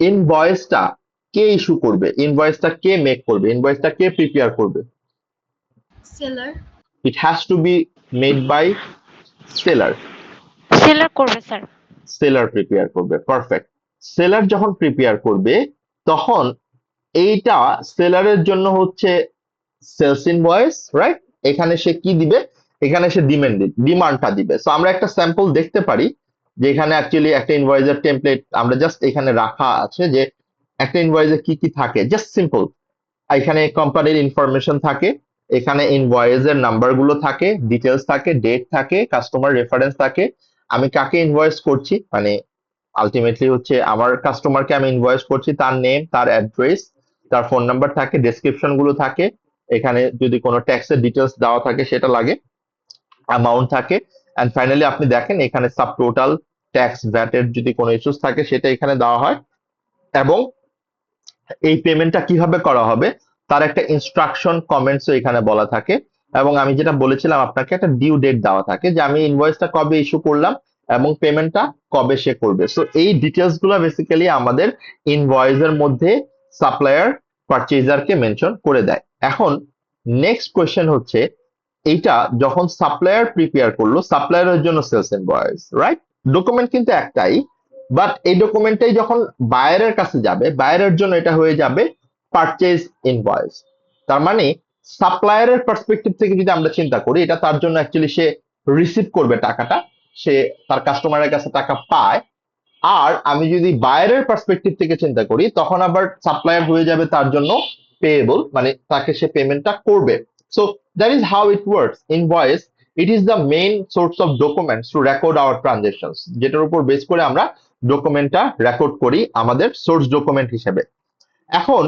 ইনভয়েসটা কে ইস্যু করবে, ইনভয়েসটা কে মেক করবে, ইনভয়েসটা কে প্রিপেয়ার করবে?
seller.
It has to be made by seller.
Seller করবে স্যার।
সেলার প্রিপেয়ার করবে, পারফেক্ট। সেলার যখন প্রিপেয়ার করবে তখন এইটা সেলারের জন্য হচ্ছে সেলস ইনভয়েস, রাইট? এখানে সে কি দিবে, এখানে সে ডিমান্ডটা দিবে। সো আমরা একটা স্যাম্পল দেখতে পারি যে এখানে অ্যাকচুয়ালি একটা ইনভয়েসের টেমপ্লেট আমরা জাস্ট এখানে রাখা আছে, যে একটা ইনভয়েসে কি কি থাকে, জাস্ট সিম্পল। এখানে কোম্পানির ইনফরমেশন থাকে, এখানে ইনভয়েসের নাম্বার গুলো থাকে, ডিটেলস থাকে, ডেট থাকে, কাস্টমার রেফারেন্স থাকে, আমি কাকে ইনভয়েস করছি, মানে আলটিমেটলি হচ্ছে আমার কাস্টমারকে আমি ইনভয়েস করছি, তার নেম, তার অ্যাড্রেস, তার ফোন নাম্বার থাকে, ডেসক্রিপশন গুলো থাকে, এখানে যদি কোনো ট্যাক্সের ডিটেলস দেওয়া থাকে সেটা লাগে, অ্যামাউন্ট থাকে, এন্ড ফাইনালি আপনি দেখেন এখানে সাব টোটাল, ট্যাক্স, ভ্যাটের যদি কোনো ইস্যুস থাকে সেটা এখানে দেওয়া হয়, এবং এই পেমেন্টটা কিভাবে করা হবে তার একটা ইনস্ট্রাকশন কমেন্টসও এখানে বলা থাকে। এবং আমি যেটা বলেছিলাম আপনাকে, একটা ডিউ ডেট দেওয়া থাকে যে আমি ইনভয়েসটা কবে ইস্যু করলাম এবং পেমেন্টটা কবে সে করবে। সো এই ডিটেলস গুলো বেসিক্যালি আমাদের ইনভয়েসের মধ্যে সাপ্লায়ার পারচেজারকে মেনশন করে দেয়। এখন নেক্সট কোয়েশ্চেন হচ্ছে, এইটা যখন সাপ্লায়ার প্রিপেয়ার করলো, সাপ্লায়ারের জন্য সেলস ইনভয়েস, রাইট? ডকুমেন্ট কিন্তু একটাই, বাট এই ডকুমেন্টটাই যখন বায়ারের কাছে যাবে, বায়ারের জন্য এটা হয়ে যাবে পারচেজ ইনভয়েস। তার মানে সাপ্লায়ারের পার্সপেক্টিভ থেকে যদি আমরা চিন্তা করি, এটা তার জন্য অ্যাকচুয়ালি সে রিসিভ করবে টাকাটা, সে তার কাস্টমারের কাছে টাকা পায়। আর আমি যদি বায়ারের পার্সপেক্টিভ থেকে চিন্তা করি, তখন আবার সাপ্লায়ার হয়ে যাবে তার জন্য পেয়েবল, মানে তাকে সে পেমেন্টটা করবে। So that is how it works. Invoice, it is the main source of documents to record our transactions, যেটার উপর বেস করে আমরা ডকুমেন্টটা রেকর্ড করি আমাদের সোর্স ডকুমেন্ট হিসেবে। এখন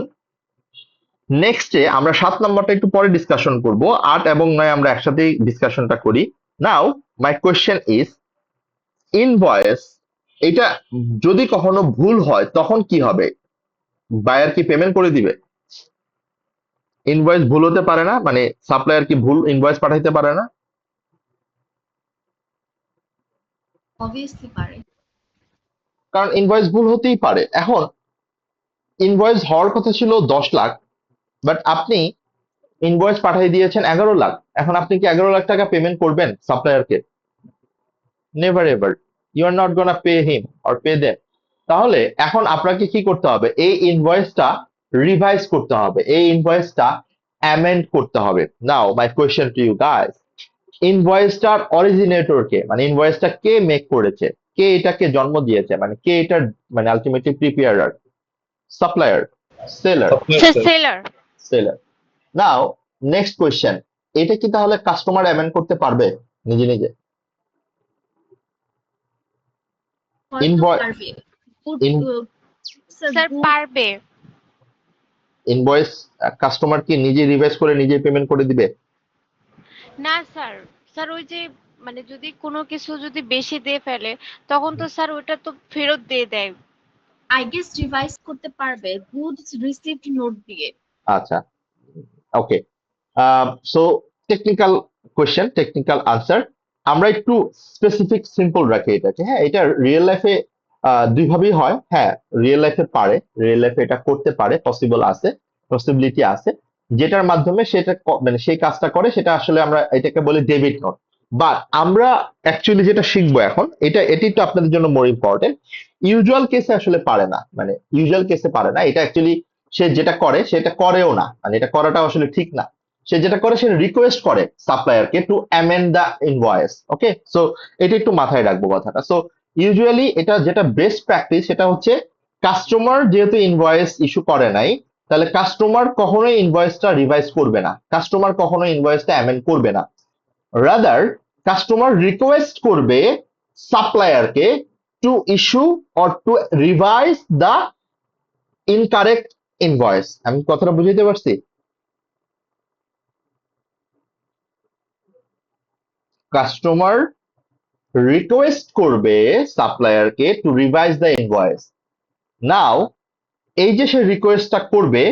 নেক্সটে আমরা 7 নম্বরটা একটু পরে ডিসকাশন করব, 8 এবং 9 আমরা একসাথেই ডিসকাশনটা করি। নাও মাই কোয়েশ্চেন ইজ, ইনভয়েস এটা যদি কখনো ভুল হয় তখন কি হবে? বায়ার কি পেমেন্ট করে দিবে? ইনভয়েস ভুল হতে পারে না, মানে সাপ্লায়ার কি ভুল ইনভয়েস পাঠাইতে পারে না?
Obviously পারে।
কারণ ইনভয়েস ভুল হতেই পারে। এখন ইনভয়েস হওয়ার কথা ছিল 10 লাখ, বাট আপনি ইনভয়েস পাঠিয়ে দিয়েছেন 11 লাখ। এখন আপনি কি 11 লাখ টাকা পেমেন্ট করবেন সাপ্লায়ারকে? Never ever, you are not gonna pay him or pay them. তাহলে এখন আপনাকে কি করতে হবে? এই ইনভয়েসটা রিভাইজ করতে হবে, এই ইনভয়েসটা অ্যামেন্ড করতে হবে। Now my question to you guys, ইনভয়েসটার অরিজিনেটর কে, মানে ইনভয়েসটা কে মেক করেছে, কে এটাকে জন্ম দিয়েছে, মানে কে এটার মানে ultimately preparer? Supplier, seller?
Seller.
Seller. Now next question, এটা কি তাহলে কাস্টমার অ্যামেন্ড করতে পারবে নিজে নিজে?
হয়তো
ইনভয়েস
পারবে। Good,
in
sir,
sir
good.
পারবে।
ইনভয়েস কাস্টমার কি নিজে রিভাইজ করে নিজে পেমেন্ট করে দিবে?
না স্যার, স্যার ওই যে মানে যদি কোনো কিছু যদি বেশি দিয়ে ফেলে তখন তো স্যার ওটা তো ফেরত দিয়ে দেয়।
I guess revise করতে পারবে goods received note দিয়ে।
আচ্ছা, okay. So technical question, technical answer. আমরা একটু স্পেসিফিক সিম্পল রাখি এটাকে। হ্যাঁ, এটা রিয়েল লাইফে দুইভাবেই হয়। হ্যাঁ, রিয়েল লাইফে পারে, রিয়েল লাইফে এটা করতে পারে, পসিবল আছে, পসিবিলিটি আছে, যেটার মাধ্যমে সেটা মানে সেই কাজটা করে, সেটা আসলে আমরা এটাকে বলি ডেবিট নোট। বাট আমরা অ্যাকচুয়ালি যেটা শিখবো এখন, এটি তো আপনাদের জন্য মোর ইম্পর্টেন্ট। ইউজুয়াল কেসে আসলে পারে না, মানে ইউজুয়াল কেসে পারে না, এটা অ্যাকচুয়ালি সে যেটা করে সেটা করেও না, মানে এটা করাটা আসলে ঠিক না। সে যেটা করে, সে রিকোয়েস্ট করে সাপ্লায়ারকে to amend the invoice. Okay, so এটা একটু মাথায় রাখবো কথাটা। সো ইউজুয়ালি এটা যেটা বেস্ট প্র্যাকটিস সেটা হচ্ছে, কাস্টমার যেহেতু ইনভয়েস ইস্যু করে নাই, তাহলে কাস্টমার কখনোই ইনভয়েসটা রিভাইজ করবে না, কাস্টমার কখনোই ইনভয়েসটা অ্যামেন্ড করবে না। রাদার কাস্টমার রিকোয়েস্ট করবে সাপ্লায়ারকে to issue or to revise the incorrect invoice. আমি কথাটা বুঝাইতে পারছি? কাস্টমার রিকোয়েস্ট করবে সাপ্লায়ারকে to revise the invoice. Now এই যে সে রিকোয়েস্টটা করবে,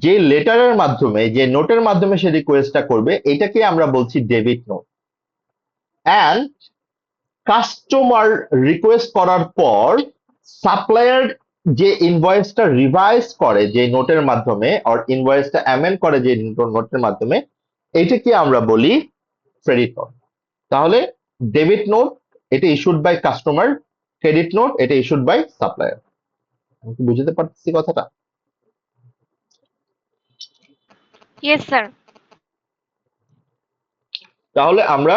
যে লেটারের মাধ্যমে, যে নোটের মাধ্যমে সে রিকোয়েস্টটা করবে, এটাকে আমরা বলছি debit note. And customer request করার পর সাপ্লায়ার যে ইনভয়েসটা রিভাইজ করে যে নোটের মাধ্যমে, আর ইনভয়েসটা অ্যামেন্ড করে যে নোটের মাধ্যমে, এইটাকে আমরা বলি ক্রেডিট নোট। তাহলে ডেবিট নোট এটা issued by customer, credit note এটা ইস্যুড বাই সাপ্লায়ার। আমি কি বুঝতে পারছি কথাটা?
Yes sir.
তাহলে আমরা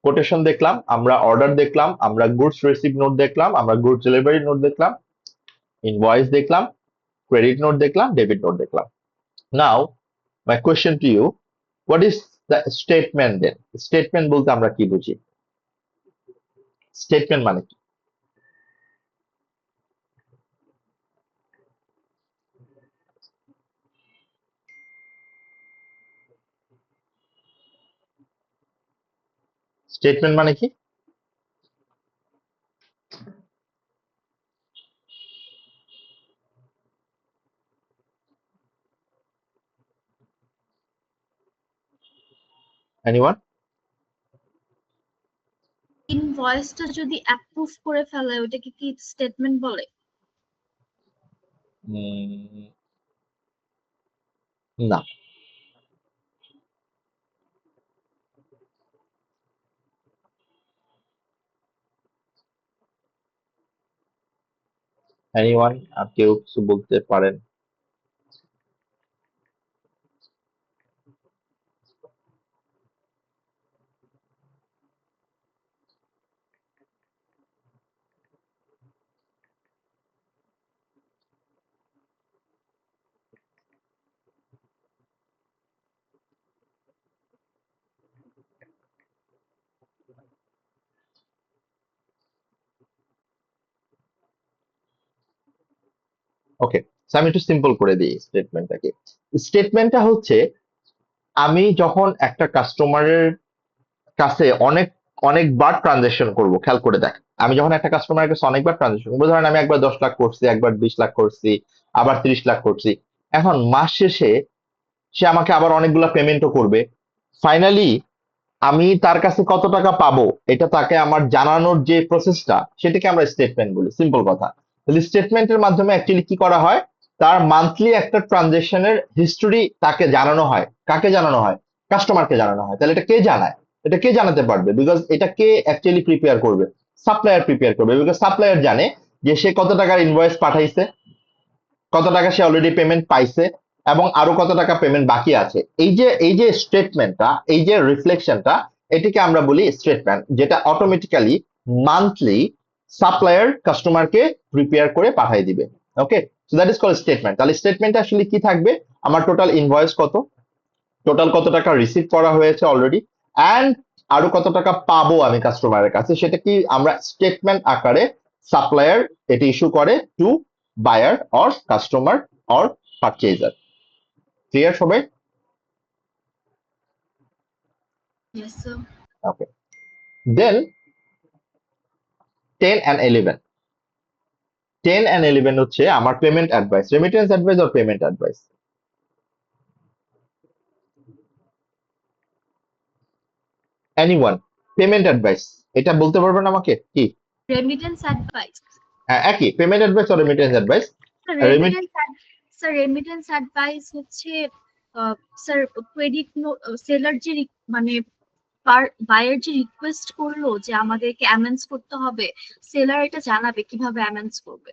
কোটেশন দেখলাম, আমরা অর্ডার দেখলাম, আমরা গুডস রিসিভ নোট দেখলাম, আমরা গুডস ডেলিভারি নোট দেখলাম, ইনভয়েস দেখলাম, ক্রেডিট নোট দেখলাম, ডেবিট নোট দেখলাম। Now my question to you, what is the statement then? Statement বলতে আমরা কি বুঝি? স্টেটমেন্ট মানে কি? স্টেটমেন্ট মানে কি? এনিওয়ান?
ইনভয়েসটা যদি অ্যাপ্রুভ করে ফেলে ওটাকে কি স্টেটমেন্ট বলে?
না। এনিওয়ান? আর কেউ কিছু বলতে পারেন? ওকে, আমি একটু সিম্পল করে দিই স্টেটমেন্টটাকে। স্টেটমেন্টটা হচ্ছে, আমি যখন একটা কাস্টমারের কাছে অনেকবার ট্রানজেকশন করব, খেয়াল করে দেখ, আমি যখন একটা কাস্টমারের কাছে অনেকবার ট্রানজেকশন করবো, ধরেন আমি একবার 10 লাখ করছি, একবার 20 লাখ করছি, আবার 30 লাখ করছি, এখন মাস শেষে সে আমাকে আবার অনেকগুলা পেমেন্টও করবে। ফাইনালি আমি তার কাছে কত টাকা পাবো এটা তাকে আমার জানানোর যে প্রসেসটা, সেটাকে আমরা স্টেটমেন্ট বলি। সিম্পল কথা। তাহলে স্টেটমেন্টের মাধ্যমে অ্যাকচুয়ালি কি করা হয়, তার মান্থলি একটা ট্রানজেকশনের হিস্টোরি তাকে জানানো হয়। কাকে জানানো হয়? কাস্টমারকে জানানো হয়। তাহলে এটা কে জানায়? এটা কে জানাতে পারবে? বিকজ এটা কে অ্যাকচুয়ালি প্রিপেয়ার করবে? সাপ্লায়ার প্রিপেয়ার করবে, বিকজ সাপ্লায়ার জানে যে সে কত টাকার ইনভয়েস পাঠাইছে, কত টাকা সে অলরেডি পেমেন্ট পাইছে, এবং আরো কত টাকা পেমেন্ট বাকি আছে। এই যে স্টেটমেন্টটা, এই যে রিফ্লেকশনটা, এটাকে আমরা বলি স্টেটমেন্ট, যেটা অটোমেটিক্যালি মান্থলি সাপ্লায়ার কাস্টমারকে প্রিপেয়ার করে পাঠিয়ে দিবে। Okay, so that is called statement. তাহলে স্টেটমেন্ট আসলে কি থাকবে? আমার টোটাল ইনভয়েস কত, টোটাল কত টাকা রিসিভ করা হয়েছে অলরেডি, অ্যান্ড আরো কত টাকা পাবো আমি কাস্টমারের কাছে, সেটা কি আমরা স্টেটমেন্ট আকারে সাপ্লায়ার এটি ইস্যু করে to buyer or customer or purchaser. Clear সবাই?
Yes, sir.
Okay, then 10 and 11। 10 and 11 হচ্ছে আমার payment advice, remittance advice or payment advice. Anyone? Payment advice, এটা বলতে পারবেন আমাকে কি?
Remittance advice.
একই, payment advice or remittance advice? Remit
sir remittance advice হচ্ছে স্যার ক্রেডিট সেলার যে মানে বায়ার যে রিকোয়েস্ট করলো যে আমাদেরকে অ্যামেন্স করতে হবে, সেলার এটা জানাবে কিভাবে অ্যামেন্স করবে।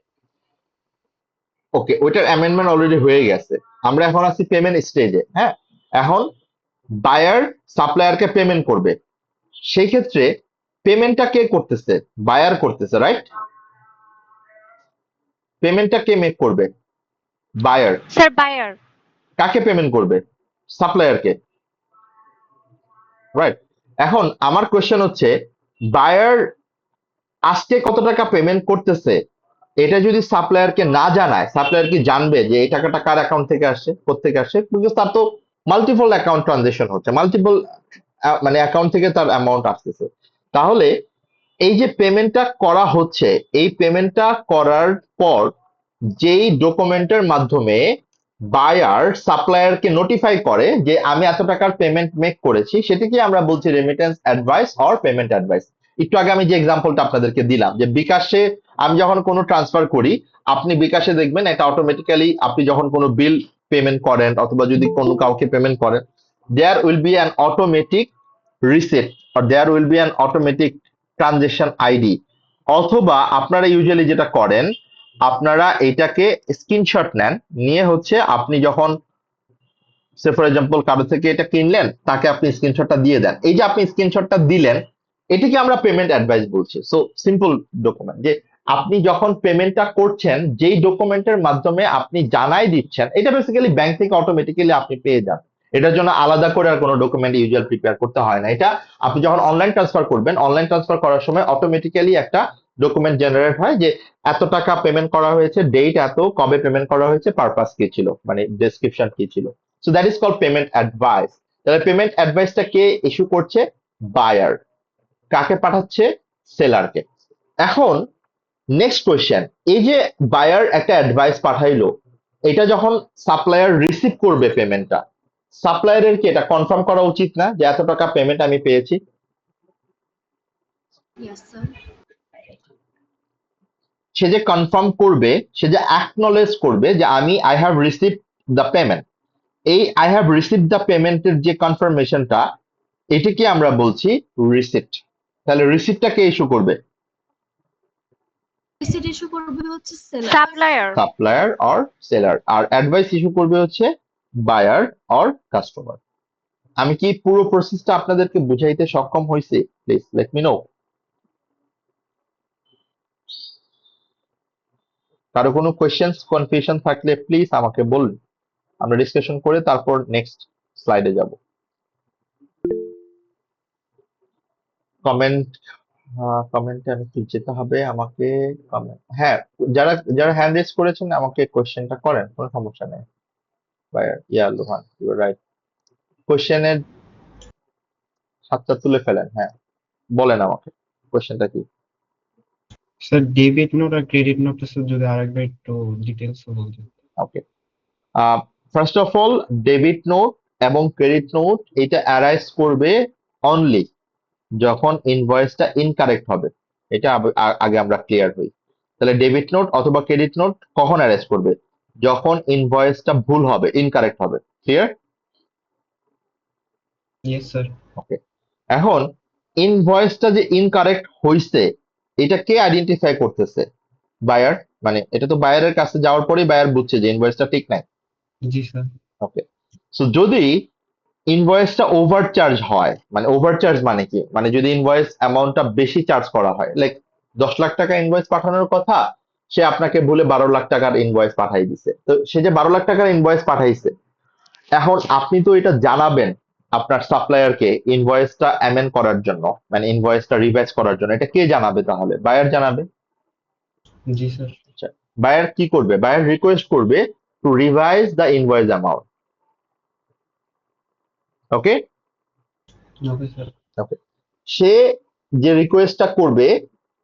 ওকে, ওইটার অ্যামেন্ডমেন্ট অলরেডি হয়ে গেছে, আমরা এখন আছি পেমেন্ট স্টেজে। হ্যাঁ, এখন বায়ার সাপ্লায়ারকে পেমেন্ট করবে, সেই ক্ষেত্রে পেমেন্টটা কে করতেছে? বায়ার করতেছে, রাইট? পেমেন্টটা কে মেক করবে? বায়ার।
Sir buyer.
কাকে পেমেন্ট করবে? সাপ্লায়ারকে, রাইট? এখন আমার কোয়েশ্চেন হচ্ছে, বায়ার আজকে কত টাকা পেমেন্ট করতেছে এটা যদি সাপ্লায়ারকে না জানায়, সাপ্লায়ার কি জানবে যে এই টাকাটা কার অ্যাকাউন্ট থেকে আসছে, কোত্থেকে আসছে? বিকজ তার তো মাল্টিপল অ্যাকাউন্ট ট্রানজেকশন হচ্ছে, মাল্টিপল মানে অ্যাকাউন্ট থেকে তার অ্যামাউন্ট আসতেছে। তাহলে এই যে পেমেন্টটা করা হচ্ছে, এই পেমেন্টটা করার পর যেই ডকুমেন্টের মাধ্যমে বায়ার সাপ্লায়ারকে নোটিফাই করে যে আমি এত টাকার পেমেন্ট মেক করেছি, সেটাকে আমরা বলছি remittance advice or payment advice. একটু আগে আমি যে এক্সাম্পলটা আপনাদেরকে দিলাম, যে বিকাশে আমি যখন কোনো ট্রান্সফার করি, আপনি বিকাশে দেখবেন এটা অটোমেটিক্যালি, আপনি যখন কোনো বিল পেমেন্ট করেন অথবা যদি কোনো কাউকে পেমেন্ট করেন, there will be an automatic receipt or there will be an automatic transaction ID. অথবা আপনারা ইউজুয়ালি যেটা করেন, আপনারা এটাকে স্ক্রিনশট নেন, নিয়ে হচ্ছে আপনি যখন সে ফর এক্সাম্পল কারো থেকে এটা কিনলেন, তাকে আপনি স্ক্রিনশটটা দিয়ে দেন। এই যে আপনি স্ক্রিনশটটা দিলেন, এটাকে আমরা পেমেন্ট অ্যাডভাইস বলছি। সো সিম্পল ডকুমেন্ট, যে আপনি যখন পেমেন্টটা করছেন, যেই ডকুমেন্টের মাধ্যমে আপনি জানাই দিচ্ছেন, এটা বেসিক্যালি ব্যাংক থেকে অটোমেটিক্যালি আপনি পেয়ে যান। এটার জন্য আলাদা করে আর কোনো ডকুমেন্ট ইউজুয়াল প্রিপেয়ার করতে হয় না। এটা আপনি যখন অনলাইন ট্রান্সফার করবেন, অনলাইন ট্রান্সফার করার সময় অটোমেটিক্যালি একটা ডকুমেন্ট জেনারেট হয় যে এত টাকা পেমেন্ট করা হয়েছে, ডেট এত, কবে পেমেন্ট করা হয়েছে, পারপাস কি ছিল, মানে ডেসক্রিপশন কি ছিল। So that is called payment advice. তাহলে পেমেন্ট অ্যাডভাইসটা কে ইস্যু করছে? বায়ার। কাকে পাঠাচ্ছে? সেলারকে। এখন নেক্সট কোয়েশ্চেন, এই যে বায়ার একটা অ্যাডভাইস পাঠাইলো, এটা যখন সাপ্লায়ার রিসিভ করবে পেমেন্টটা, সাপ্লায়ারের কি এটা কনফার্ম করা উচিত না যে এত টাকা পেমেন্ট আমি পেয়েছি?
Yes sir.
সে যে কনফার্ম করবে, সে যে অ্যাকনলেজ করবে যে I have receive the payment, এই আই হ্যাভ রিসিভ দ্য পেমেন্টের যে কনফার্মেশনটা, এটাকে আমরা বলছি রিসিপ্ট। তাহলে রিসিপ্টটা কে ইস্যু করবে?
রিসিট ইস্যু করবে হচ্ছে seller.
Supplier.
Supplier or seller. আর অ্যাডভাইস ইস্যু করবে হচ্ছে বায়ার অর কাস্টমার। আমি কি পুরো প্রসেসটা আপনাদেরকে বুঝাইতে সক্ষম হয়েছি? Please let me no. কারো কোনো কোয়েশ্চেন্স কনফিউশন থাকলে প্লিজ আমাকে বলুন, আমরা ডিসকাশন করে তারপর নেক্সট স্লাইডে যাব। কমেন্ট, কমেন্টে আমি কি যেতে হবে আমাকে? কমেন্ট, হ্যাঁ, যারা যারা হ্যান্ড রেজ করেছেন আমাকে কোয়েশ্চেনটা করেন, কোনো সমস্যা নেই। Buyer, yeah Lohan, you are right. কোয়েশ্চেনের হাতটা তুলে ফেলেন, হ্যাঁ বলেন আমাকে কোয়েশ্চেনটা কি।
স্যার ডেবিট নোট আর ক্রেডিট নোট স্যার যদি আরেকবার একটু ডিটেলস বলতেন।
Okay, first of all, debit note এবং ক্রেডিট নোট এটা অ্যারাইজ করবে অনলি যখন ইনভয়েসটা ইনকারেক্ট হবে। এটা আগে আমরা ক্লিয়ার হই। তাহলে ডেবিট নোট অথবা ক্রেডিট নোট কখন অ্যারেস্ট করবে? যখন ইনভয়েসটা ভুল হবে, ইনকারেক্ট হবে। ক্লিয়ার?
Yes sir.
ওকে, এখন ইনভয়েসটা যে ইনকারেক্ট হইছে, এটা কে আইডেন্টিফাই করতেছে? বায়ার। মানে এটা তো বায়ারের কাছে যাওয়ার পরেই বায়ার বুঝছে যে ইনভয়েসটা ঠিক নাই।
জি স্যার।
ওকে, সো যদি ইনভয়েসটা ওভারচার্জ হয়, মানে ওভারচার্জ মানে কি, মানে যদি ইনভয়েস অ্যামাউন্টটা বেশি চার্জ করা হয়, লাইক 10 লাখ টাকা ইনভয়েস পাঠানোর কথা, সে আপনাকে বলে 12 লাখ টাকার ইনভয়েস পাঠাই দিছে, তো সে যে 12 লাখ টাকার ইনভয়েস পাঠাইছে, এখন আপনি তো এটা জানাবেন আপনার সাপ্লায়ারকে ইনভয়েসটা অ্যামেন্ড করার জন্য, মানে ইনভয়েসটা রিভাইজ করার জন্য। এটা কে জানাবে? তাহলে বায়ার জানাবে।
জি স্যার।
আচ্ছা, বায়ার কি করবে? বায়ার রিকোয়েস্ট করবে to revise the invoice amount. Okay
okay sir.
Okay, সে যে রিকোয়েস্টটা করবে,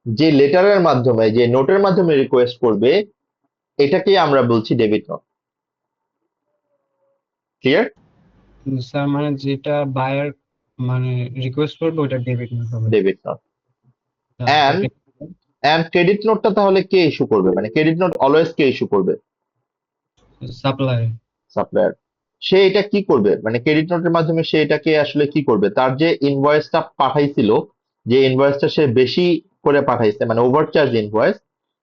যে লেটারের মাধ্যমে, যে নোটের মাধ্যমে রিকোয়েস্ট করবে, এটাকে আমরা বলছি ডেবিট নোট। ক্লিয়ার?
স্যার মানে যেটা বায়ার মানে রিকোয়েস্ট করবে ওটা ডেবিট নোট হবে।
Debit note.
আর
এন্ড ক্রেডিট নোটটা তাহলে কে ইস্যু করবে? মানে ক্রেডিট নোট অলওয়েজ কে ইস্যু করবে?
সাপ্লাই।
সাপ্লায়ার। সে এটা কি করবে? মানে ক্রেডিট নোটের মাধ্যমে সে এটাকে আসলে কি করবে? তার যে ইনভয়েসটা পাঠাইছিল, যে ইনভয়েসটা সে বেশি করে পাঠাইছে, মানে ওভারচার্জ ইনভয়েস,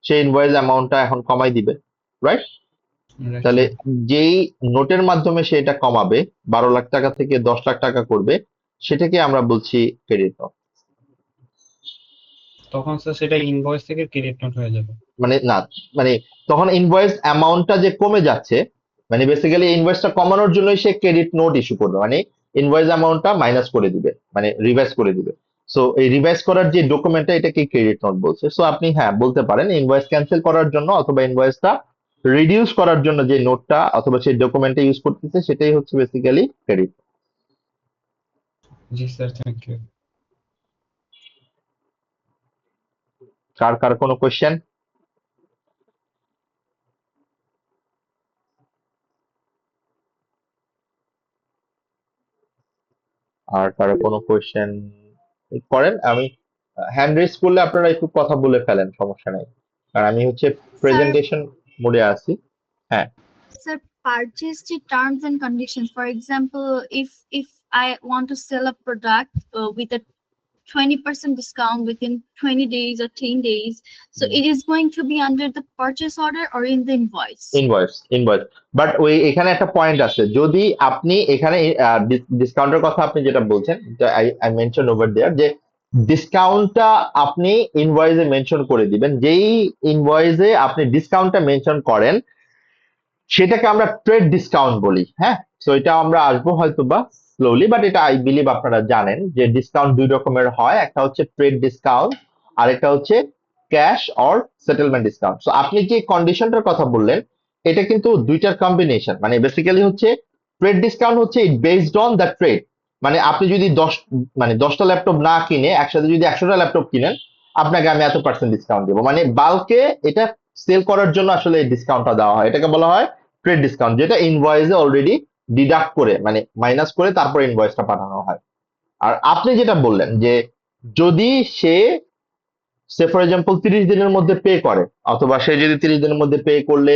সেই ইনভয়েস অ্যামাউন্টটা এখন কমাই দিবে, রাইট?
Right,
তাহলে
sir.
যেই নোটের মাধ্যমে সে এটা কমাবে, 12 লাখ টাকা থেকে 10 লাখ টাকা করবে, সেটাকে আমরা বলছি ক্রেডিট নোট।
তখন স্যার সেটা ইনভয়েস থেকে ক্রেডিট নোট হয়ে যাবে।
মানে না, মানে তখন ইনভয়েস অ্যামাউন্টটা যে কমে যাচ্ছে, মানে বেসিক্যালি ইনভয়েসটা কমানোর জন্যই সে ক্রেডিট নোট ইস্যু করবে, মানে ইনভয়েস অ্যামাউন্টটা মাইনাস করে দিবে, মানে রিভাইজ করে দিবে। সো এই রিভাইজ করার যে ডকুমেন্টটা, এটাকে ক্রেডিট নোট বলছে। সো আপনি হ্যাঁ বলতে পারেন ইনভয়েস ক্যান্সেল করার জন্য অথবা ইনভয়েসটা রিডিউস করার জন্য যে নোটটা অথবা সেই ডকুমেন্টটা ইউজ করতেছে, সেটাই হচ্ছে বেসিক্যালি ক্রেডিট।
জি স্যার, থ্যাংক ইউ।
কার কার কোনো কোয়েশ্চেন? আর কারো কোনো কোয়েশ্চেন করেন, আমি হ্যান্ড রেজ করলে আপনারা একটু কথা বলে ফেলেন, সমস্যা নাই, কারণ আমি হচ্ছে
স্যার
প্রেজেন্টেশন মোডে আছি। হ্যাঁ,
sir purchase the terms and conditions. For example, if I want to sell a product with a 20% discount within 20 days or 10 days, so it is going to be under the purchase order or in the invoice.
Invoice. But ওই এখানে একটা point আছে, যদি আপনি এখানে ডিসকাউন্টের কথা আপনি যেটা বলছেন, আই মেনশন ওভার দেয়ার, যে ডিসকাউন্টটা আপনি ইনভয়েসে মেনশন করে দিবেন। যেই ইনভয়েসে আপনি ডিসকাউন্টটা মেনশন করেন, সেটাকে আমরা ট্রেড ডিসকাউন্ট বলি। হ্যাঁ, তো এটা আমরা আসবো হয়তো বা স্লোলি, বাট এটা আই বিলিভ আপনারা জানেন যে ডিসকাউন্ট দুই রকমের হয়, একটা হচ্ছে ট্রেড ডিসকাউন্ট আর একটা হচ্ছে ক্যাশ অর সেটেলমেন্ট ডিসকাউন্ট। তো আপনি যে কন্ডিশনটার কথা বললেন, এটা কিন্তু দুইটার কম্বিনেশন। মানে বেসিক্যালি হচ্ছে ট্রেড ডিসকাউন্ট হচ্ছে ইট বেসড অন দ্য ট্রেড, মানে আপনি যদি 10টা ল্যাপটপ না কিনে একসাথে যদি 100টা ল্যাপটপ কিনেন, আপনাকে আমি এত পার্সেন্ট ডিসকাউন্ট দেবো, মানে বাল্কে এটা সেল করার জন্য আসলে এই ডিসকাউন্টটা দেওয়া হয়। এটাকে বলা হয় ট্রেড ডিসকাউন্ট, যেটা ইনভয়েসে অলরেডি ডিডাক্ট করে, মানে মাইনাস করে তারপর ইনভয়েসটা পাঠানো হয়। আর আপনি যেটা বললেন যে যদি সে ফর এক্সাম্পল 30 দিনের মধ্যে পে করে, অথবা সে যদি 30 দিনের মধ্যে পে করলে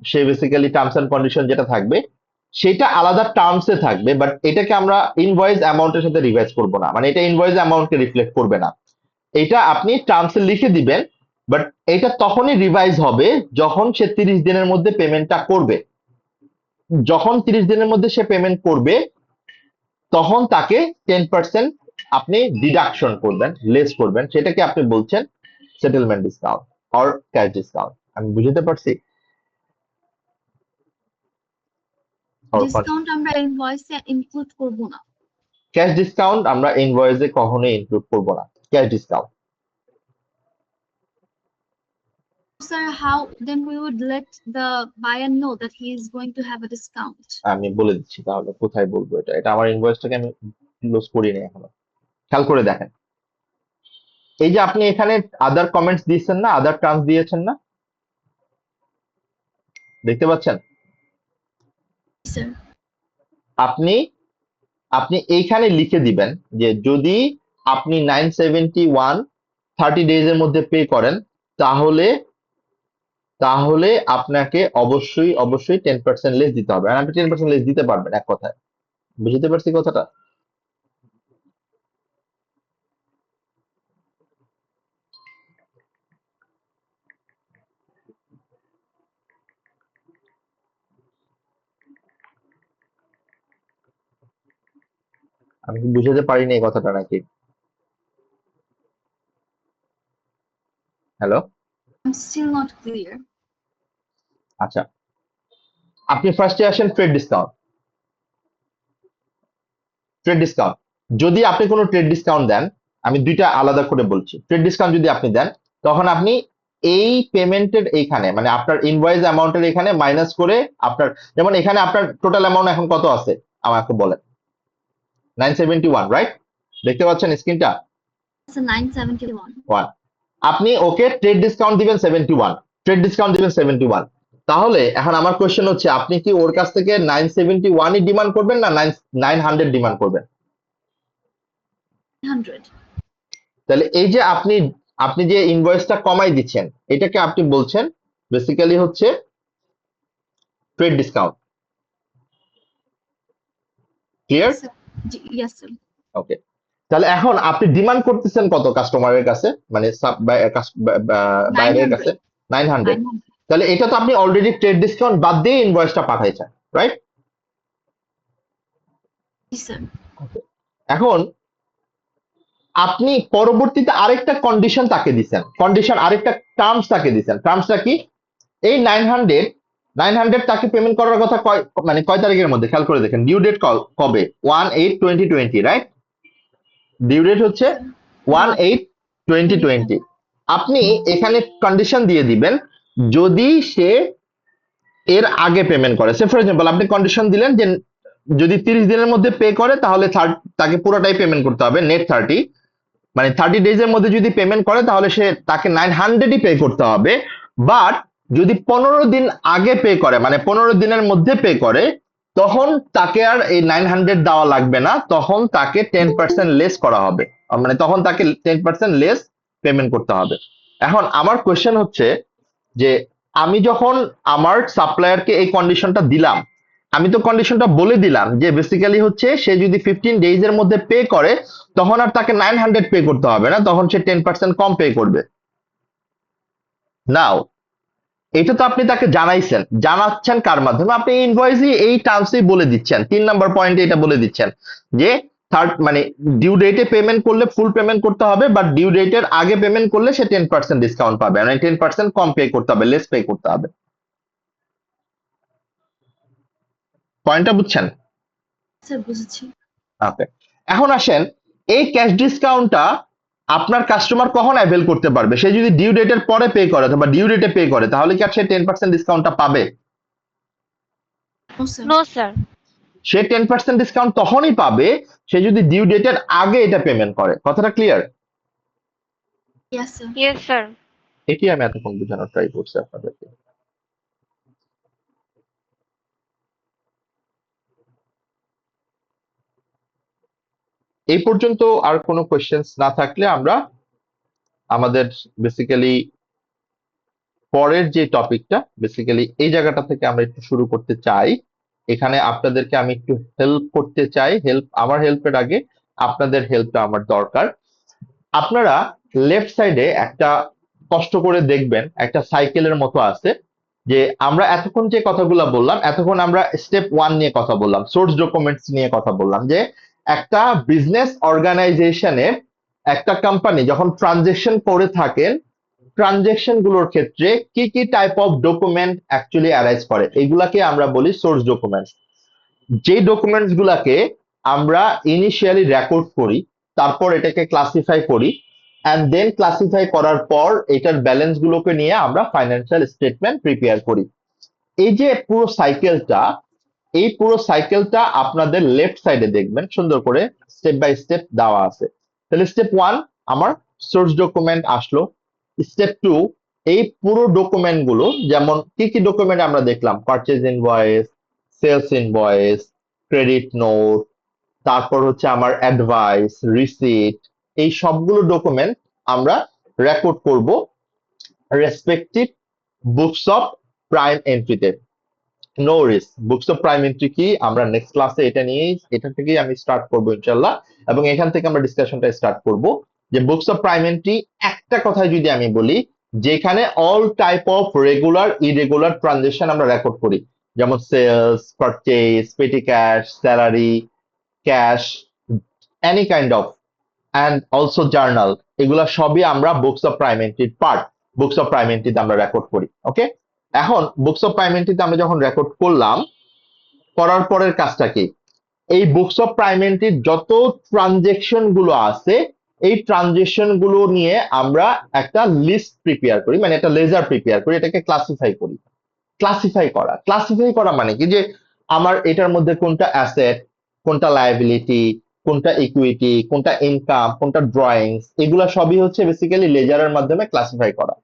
সে বেসিক্যালি টার্মস এন্ড কন্ডিশন যেটা থাকবে সেটা আলাদা টার্মসে থাকবে, বাট এটাকে আমরা ইনভয়েস অ্যামাউন্টের সাথে রিভাইজ করব না, মানে এটা ইনভয়েস অ্যামাউন্টকে রিফ্লেক্ট করবে না। এটা আপনি টার্মসে লিখে দিবেন, বাট এটা তখনই রিভাইজ হবে যখন সে 30 দিনের মধ্যে পেমেন্টটা করবে। যখন 30 দিনের মধ্যে সে পেমেন্ট করবে, তখন তাকে 10% আপনি ডিডাকশন করবেন, লেস করবেন, সেটাকে আপনি বলছেন settlement discount or cash discount. আমি বুঝতে পারছি?
ডিসকাউন্ট আমরা ইনভয়েসে ইনক্লুড করব না।
ক্যাশ ডিসকাউন্ট আমরা ইনভয়েসে কখনোই ইনক্লুড করব না, cash discount.
Sir, how then we would let the buyer know that he is going to have a discount?
আমি বলে দিচ্ছি তাহলে কোথায় বলবো। এটা এটা আমার ইনভয়েসটাকে আমি ক্লোজ করিনি এখনো, খেয়াল করে দেখেন। এই যে আপনি এখানে আদার কমেন্টস দিয়েছেন না, আদার টার্মস দিয়েছেন না, দেখতে পাচ্ছেন?
Sir,
আপনি আপনি এইখানে লিখে দিবেন যে যদি আপনি 971 30 ডেজ এর মধ্যে পে করেন, তাহলে তাহলে আপনাকে অবশ্যই অবশ্যই 10% লেস দিতে হবে। আর আপনি 10% লেস দিতে পারবেন, এক কথায়। বুঝতে পারছি কথাটা? আমি কি বুঝাতে পারিনি এই কথাটা নাকি? Hello?
I'm still not clear.
আচ্ছা, আপনি ফার্স্টে আসেন ট্রেড ডিসকাউন্ট। ট্রেড ডিসকাউন্ট, যদি আপনি কোনো ট্রেড ডিসকাউন্ট দেন, আমি দুইটা আলাদা করে বলছি। ট্রেড ডিসকাউন্ট যদি আপনি দেন, তখন আপনি এই পেমেন্টের এইখানে, মানে আপনার ইনভয়েস অ্যামাউন্টের এখানে মাইনাস করে আপনার, যেমন এখানে আপনার টোটাল অ্যামাউন্ট এখন কত আছে আমাকে বলেন? 971, রাইট? দেখতে পাচ্ছেন স্ক্রিনটা?
It's a 971.
1, আপনি ওকে ট্রেড ডিসকাউন্ট দিবেন 71, ট্রেড ডিসকাউন্ট দিবেন 71। তাহলে এখন আমার কোশ্চেন হচ্ছে, আপনি কি ওর কাছ থেকে 971 ই ডিমান্ড করবেন না 900 ডিমান্ড করবেন?
100.
তাহলে এই যে আপনি আপনি যে ইনভয়েসটা কমাই দিচ্ছেন, এটাকে আপনি বলছেন বেসিক্যালি হচ্ছে trade discount. Clear?
Sir, yes, sir.
ওকে, তাহলে এখন আপনি ডিমান্ড করতেছেন কত কাস্টমারের কাছে, মানে বাইরের কাছে? 900।
900.
তাহলে এটা তো আপনি অলরেডি ট্রেড ডিসকাউন্ট বাদ দিয়ে ইনভয়েসটা পাঠাইছেন, রাইট?
জি স্যার।
এখন আপনি পরবর্তীতে আরেকটা কন্ডিশন তাকে দিচ্ছেন, কন্ডিশন আরেকটা টার্মস তাকে দিচ্ছেন। টার্মসটা কি? এই 900 তাকে পেমেন্ট করার কথা মানে কয় তারিখের মধ্যে খেয়াল করে দেখেন। ডিউ ডেট কবে? 1/8/2020, রাইট? ডিউ ডেট হচ্ছে 1/8/2020। আপনি এখানে কন্ডিশন দিয়ে দিবেন যদি সে এর আগে পেমেন্ট করে। সে ফর এক্সাম্পল আপনি কন্ডিশন দিলেন যে যদি 30 দিনের মধ্যে পে করে তাহলে তাকে পুরোটাই পেমেন্ট করতে হবে, নেট 30, মানে 30 ডেজ এর মধ্যে যদি পেমেন্ট করে তাহলে তাকে 900ই পে করতে হবে। বাট যদি 15 দিন আগে পে করে, মানে 15 দিনের মধ্যে পে করে, তখন তাকে আর এই 900 দেওয়া লাগবে না, তখন তাকে 10% লেস করা হবে, মানে তখন তাকে 10% লেস পেমেন্ট করতে হবে। এখন আমার কোয়েশ্চেন হচ্ছে যে আমি যখন আমার সাপ্লায়ারকে এই কন্ডিশনটা দিলাম, আমি তো কন্ডিশনটা বলে দিলাম যে বেসিক্যালি হচ্ছে সে যদি 15 ডেজ এর মধ্যে পে করে তখন আর তাকে 900 পে করতে হবে না, তখন সে 10% কম পে করবে। নাও এটা তো আপনি তাকে জানাচ্ছেন কার মাধ্যমে? আপনি ইনভয়েসই এই টার্মসই বলে দিচ্ছেন, 3 নাম্বার পয়েন্টে এটা বলে দিচ্ছেন যে মানে ডিউ ডেটে পেমেন্ট করলে ফুল পেমেন্ট করতে হবে, বাট ডিউ ডেটের আগে পেমেন্ট করলে সে 10% ডিসকাউন্ট পাবে, মানে 10% কম পে করতে হবে, লেস পে করতে হবে। পয়েন্টটা বুঝছেন?
স্যার বুঝেছি।
ওকে, এখন আসেন এই ক্যাশ ডিসকাউন্টটা আপনার কাস্টমার কখন অ্যাভেল করতে পারবে? সে যদি ডিউ ডেটের পরে পে করে অথবা ডিউ ডেটে পে করে তাহলে কি আর সে 10% ডিসকাউন্টটা পাবে?
No sir.
No sir.
সে 10% ডিসকাউন্ট তখনই পাবে সে যদি ডিউ ডেটের আগে এটা পেমেন্ট করে। কথাটা clear?
Yes sir.
Yes sir.
এটি আমি এতক্ষণ বোঝানোর ট্রাই করছি আপনাদেরকে। এই পর্যন্ত আর কোনো কোয়েশ্চেন্স না থাকলে আমরা আমাদের বেসিক্যালি পরের যে টপিকটা, বেসিক্যালি এই জায়গাটা থেকে আমরা একটু শুরু করতে চাই। এখানে আপনাদেরকে আমি একটু হেল্প করতে চাই। আমার হেল্পের আগে আপনাদের হেল্পটা আমার দরকার। আপনারা লেফট সাইডে একটা কষ্ট করে দেখবেন একটা সাইকেলের মতো আছে, যে আমরা এতক্ষণ যে কথাগুলো বললাম, এতক্ষণ আমরা স্টেপ 1 নিয়ে কথা বললাম, সোর্স ডকুমেন্টস নিয়ে কথা বললাম, যে একটা বিজনেস অর্গানাইজেশনে একটা কোম্পানি যখন ট্রানজেকশন করে থাকেন, ট্রানজেকশন গুলোর ক্ষেত্রে কি কি type of document actually arise করে, এগুলাকে আমরা বলি সোর্স ডকুমেন্টস। যে ডকুমেন্টস গুলাকে আমরা ইনিশিয়ালি রেকর্ড করি, তারপর এটাকে ক্লাসিফাই করি, অ্যান্ড দেন ক্লাসিফাই করার পর এটার ব্যালেন্স গুলোকে নিয়ে আমরা ফাইন্যান্সিয়াল স্টেটমেন্ট প্রিপেয়ার করি। এই যে পুরো সাইকেলটা, এই পুরো সাইকেলটা আপনাদের লেফট সাইডে দেখবেন সুন্দর করে স্টেপ বাই স্টেপ দেওয়া আছে। তাহলে স্টেপ 1 আমার সোর্স ডকুমেন্ট আসলো। স্টেপ 2, এই পুরো ডকুমেন্ট গুলো, যেমন কি কি ডকুমেন্ট আমরা দেখলাম, purchase invoice, sales invoice, credit note, তারপর হচ্ছে আমার অ্যাডভাইস, রিসিট, এই সবগুলো ডকুমেন্ট আমরা রেকর্ড করব রেসপেক্টিভ বুকস অফ প্রাইম এন্ট্রিতে। No risk, books of prime entry কি আমরা নেক্সট ক্লাসে এটা থেকেই আমি স্টার্ট করব ইনশাল্লাহ, এবং এখান থেকে আমরা ডিসকাশনটা স্টার্ট করব যে বুকস অফ প্রাইম এন্ট্রি একটা কথায় যদি আমি বলি, যেখানে all type of regular irregular transaction আমরা রেকর্ড করি, যেমন sales, purchase, petty cash, salary, cash, any kind of, and also journal, এগুলা সবই আমরা বুকস অফ প্রাইম এন্ট্রির পার্ট, বুকস অফ প্রাইম এন্ট্রিতে আমরা রেকর্ড করি। ওকে, এখন বুকস অফ প্রাইম এন্ট্রিতে আমরা যখন রেকর্ড করলাম, করার পরের কাজটা কি? এই বুকস অফ প্রাইম এন্ট্রির যত ট্রানজেকশন গুলো আছে, এই ট্রানজেকশন গুলো নিয়ে আমরা একটা লিস্ট প্রিপেয়ার করি, মানে একটা লেজার প্রিপেয়ার করি, এটাকে ক্লাসিফাই করি। ক্লাসিফাই করা মানে কি, যে আমার এটার মধ্যে কোনটা অ্যাসেট, কোনটা লায়াবিলিটি, কোনটা ইকুইটি, কোনটা ইনকাম, কোনটা ড্রয়িংস, এগুলা সবই হচ্ছে বেসিক্যালি লেজারের মাধ্যমে ক্লাসিফাই করা।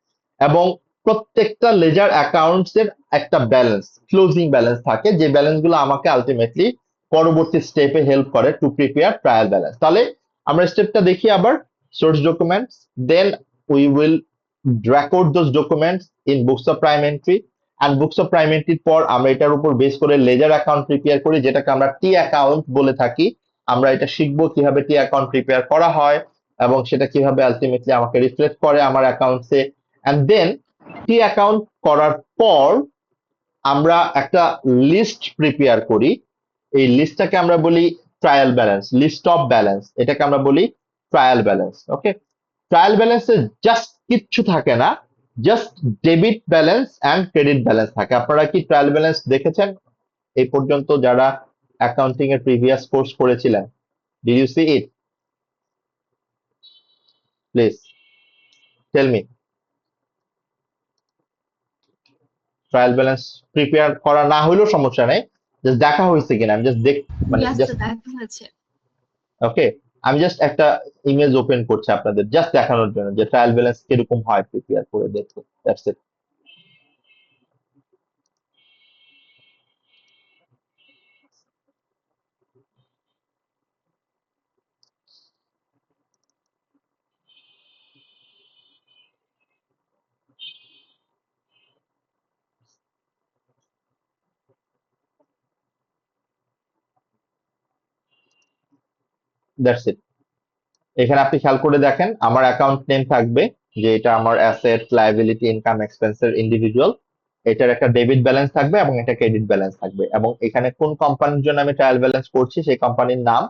এবং প্রত্যেকটা লেজার অ্যাকাউন্টস এর একটা ব্যালেন্স, ক্লোজিং ব্যালেন্স থাকে, যে ব্যালেন্স গুলো আমাকে আলটিমেটলি পরবর্তী স্টেপে হেল্প করে টু প্রিপেয়ার ট্রায়াল ব্যালেন্স। তাহলে আমরা স্টেপটা দেখি আবার, source documents, then we will record those documents in books of prime entry, and books of prime entry পর আমরা এটার উপর বেস করে লেজার অ্যাকাউন্ট প্রিপেয়ার করি, যেটাকে আমরা টি অ্যাকাউন্ট বলে থাকি। আমরা এটা শিখবো কিভাবে টি অ্যাকাউন্ট প্রিপেয়ার করা হয় এবং সেটা কিভাবে আলটিমেটলি আমাকে রিফ্লেক্ট করে আমার অ্যাকাউন্টসে। এন্ড দেন অ্যাকাউন্ট করার পর আমরা একটা লিস্ট প্রিপেয়ার করি। এই লিস্টটাকে আমরা বলি trial balance, list of balance, এটাকে আমরা বলি ট্রায়াল ব্যালেন্স। ওকে, ট্রায়াল ব্যালেন্সে জাস্ট কিচ্ছু থাকে না, just debit balance and credit balance থাকে। আপনারা কি ট্রায়াল ব্যালেন্স দেখেছেন এই পর্যন্ত যারা অ্যাকাউন্টিং এর প্রিভিয়াস কোর্স করেছিলেন? Did you see it? Please tell me. Trial balance prepare করা না হইলেও সমস্যা নেই, জাস্ট দেখা হয়েছে কিনা আমি জাস্ট মানে
ইয়াস
জাস্ট,
স্যার, দেখা হয়েছে।
ওকে, আমি জাস্ট একটা ইমেজ ওপেন করছি আপনাদের জাস্ট দেখানোর জন্য যে ট্রায়াল ব্যালেন্স কিরকম হয় প্রিপেয়ার করে দেখতে। That's it. That's it. এখানে আপনি খেয়াল করে দেখেন আমার অ্যাকাউন্ট নেম থাকবে যে এটা আমার অ্যাসেট, লায়াবিলিটি, ইনকাম, এক্সপেন্সের ইন্ডিভিজুয়াল, এটার একটা ডেবিট ব্যালেন্স থাকবে এবং একটা ক্রেডিট ব্যালেন্স থাকবে, এবং এখানে কোন কোম্পানির জন্য আমি ট্রায়াল ব্যালেন্স করছি সেই কোম্পানির নাম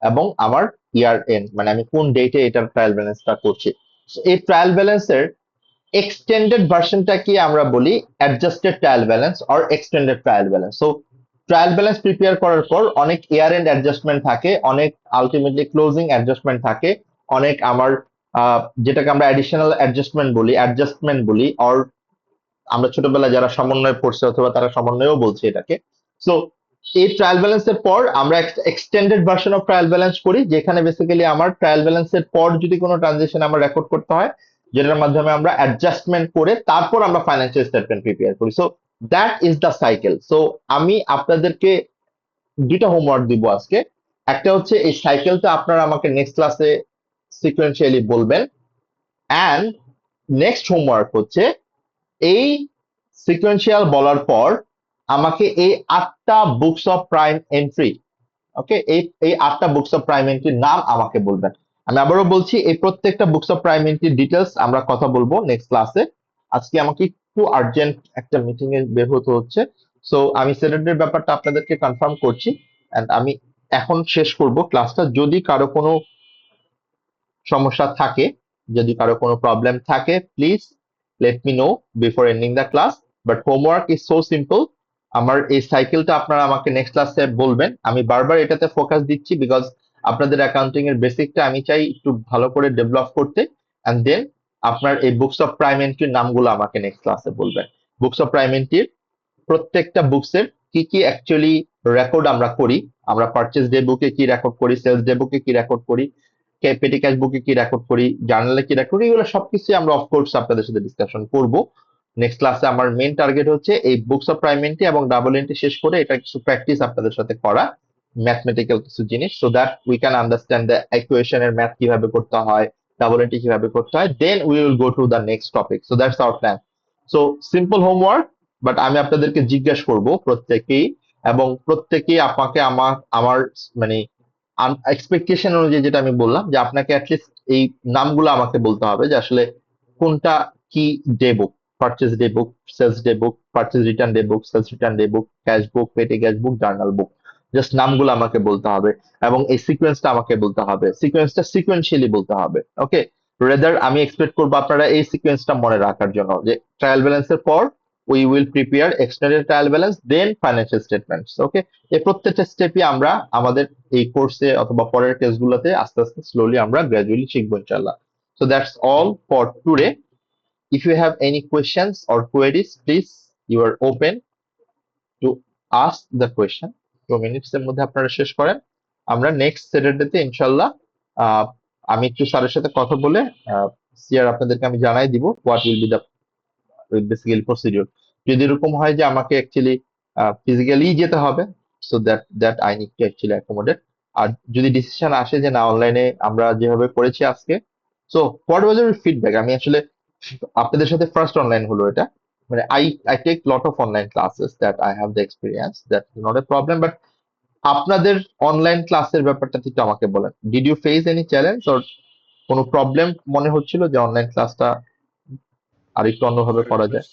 এবং আমার ইয়ার এন্ড, মানে আমি কোন ডেটে এটার ট্রায়াল ব্যালেন্সটা করছি। So, এই ট্রায়াল ব্যালেন্সের এক্সটেন্ডেড ভার্সনটাকে আমরা বলি adjusted trial balance or extended trial balance. So trial balance prepare করার পর অনেক ইয়ার এন্ড অ্যাডজাস্টমেন্ট থাকে, অনেক আলটিমেটলি ক্লোজিং অ্যাডজাস্টমেন্ট থাকে, অনেক আমার যেটাকে আমরা অ্যাডিশনাল অ্যাডজাস্টমেন্ট বলি, অর আমরা ছোটবেলায় যারা সমন্বয় পড়ছে অথবা তারা সমন্বয়ও বলছে এটাকে। সো এই ট্রায়াল ব্যালেন্সের পর আমরা extended version of trial balance করি, যেখানে বেসিক্যালি আমার ট্রায়াল ব্যালেন্সের পর যদি কোনো ট্রানজেকশন আমার রেকর্ড করতে হয়, যেটার মাধ্যমে আমরা অ্যাডজাস্টমেন্ট করে তারপর আমরা ফাইন্যান্সিয়াল স্টেটমেন্ট প্রিপেয়ার করি। So that is the cycle. So আমি আপনাদেরকে দুইটা হোমওয়ার্ক দিব আজকে। একটা হচ্ছে এই সাইকেলটা আপনারা আমাকে নেক্সট ক্লাসে সিকোয়েন্সিয়ালি বলবেন, অ্যান্ড নেক্সট হোমওয়ার্ক হচ্ছে এই সিকোয়েন্সিয়াল বলার পর আমাকে এই 8টা বুকস অফ প্রাইম এন্ট্রি, ওকে, এই 8টা বুকস অফ প্রাইম এন্ট্রির নাম আমাকে বলবেন। আমি আবারও বলছি এই প্রত্যেকটা বুকস অফ প্রাইম এন্ট্রির ডিটেলস আমরা কথা বলবো নেক্সট ক্লাসে। আজকে আমাকে একটু আর্জেন্ট একটা মিটিং এ বের হতে হচ্ছে। সো আমি স্যাটারডের ব্যাপারটা আপনাদেরকে কনফার্ম করছি, এন্ড আমি এখন শেষ করব ক্লাসটা। যদি কারো কোনো সমস্যা থাকে, যদি কারো কোনো প্রবলেম থাকে, please let me no before ending the class. But homework is so simple. আমার এই সাইকেলটা আপনারা আমাকে নেক্সট ক্লাসে বলবেন। আমি বারবার এটাতে ফোকাস দিচ্ছি বিকজ আপনাদের অ্যাকাউন্টিং এর বেসিকটা আমি চাই একটু ভালো করে ডেভেলপ করতে, এন্ড দেন আপনার এই বুকস অফ প্রাইম এন্ট্রির নামগুলো আমাকে নেক্সট ক্লাসে বলবেন। বুকস অফ প্রাইম এন্ট্রির প্রত্যেকটা বুকসের কি কি অ্যাকচুয়ালি রেকর্ড আমরা করি, আমরা পারচেজ ডে বুকে কি রেকর্ড করি, সেলস ডে বুকে কি রেকর্ড করি, পেটি ক্যাশ বুকে কি রেকর্ড করি, জার্নালে কি রেকর্ড করি, এগুলো সবকিছু আমরা অফকোর্স আপনাদের সাথে ডিসকাশন করব নেক্সট ক্লাসে। আমার মেইন টার্গেট হচ্ছে এই বুকস অফ প্রাইম এন্ট্রি এবং ডাবল এন্ট্রি শেষ করে এটা কিছু প্র্যাকটিস আপনাদের সাথে করা, ম্যাথমেটিক্যাল কিছু জিনিস, so that we can understand the ইকুয়েশনের ম্যাথ কিভাবে করতে হয়, ডাবল এন্ট্রি কিভাবে করতে হয়, then we will go to the next topic. So that's our plan. So simple homework, but আমি আপনাদেরকে জিজ্ঞেস করব প্রত্যেকেই, এবং প্রত্যেকেই আপনাকে আমার মানে এক্সপেকটেশন অনুযায়ী যেটা আমি বললাম যে আপনাকে অ্যাটলিস্ট এই নামগুলো আমাকে বলতে হবে যে আসলে কোনটা কি ডে বুক, পারচেজ ডে বুক, সেলস ডে বুক, পারচেজ রিটার্ন ডে বুক, সেলস রিটার্ন ডে বুক, ক্যাশ বুক, পেটি ক্যাশ বুক, জার্নাল বুক, জাস্ট নামগুলো আমাকে বলতে হবে এবং এই সিকোয়েন্সটা আমাকে বলতে হবে, সিকোয়েন্সটা সিকোয়েন্সিয়ালি বলতে হবে। ওকে, রেদার আমি এক্সপেক্ট করবো আপনারা এই সিকোয়েন্সটা মনে রাখার জন্য যে ট্রায়াল ব্যালেন্সের পর we will prepare extended trial balance, then financial statements. Okay, এই প্রত্যেকটা স্টেপই আমরা আমাদের এই কোর্সে অথবা পরের টেস্টগুলোতে আস্তে আস্তে স্লোলি আমরা গ্র্যাজুয়ালি শিখবো ইনশাল্লাহ। So that's all for today. If you have any questions or queries, please you are open to ask the question. 2 minutes এর মধ্যে আপনারা শেষ করেন। আমরা নেক্সট স্যাটারডেতে ইনশাল্লাহ আমি একটু স্যারের সাথে কথা বলে সিআর আপনাদেরকে আমি জানাই দিব what will be the basically procedure. যদি এরকম হয় যে আমাকে অ্যাকচুয়ালি ফিজিক্যালি যেতে হবে, so that I need to actually accommodate. আর যদি ডিসিশন আসে যে না অনলাইনে আমরা যেভাবে করেছি আজকে, so what was your feedback? আমি আসলে আপনাদের সাথে ফার্স্ট অনলাইন হলো এটা, মানে I take lot of online classes, that I have the experience, that not a problem. But আপনাদের অনলাইন ক্লাসের ব্যাপারটা একটু আমাকে বলেন। Did you face any challenge or কোনো প্রবলেম মনে হচ্ছিল যে অনলাইন ক্লাসটা আর একটু অন্যভাবে করা যায়?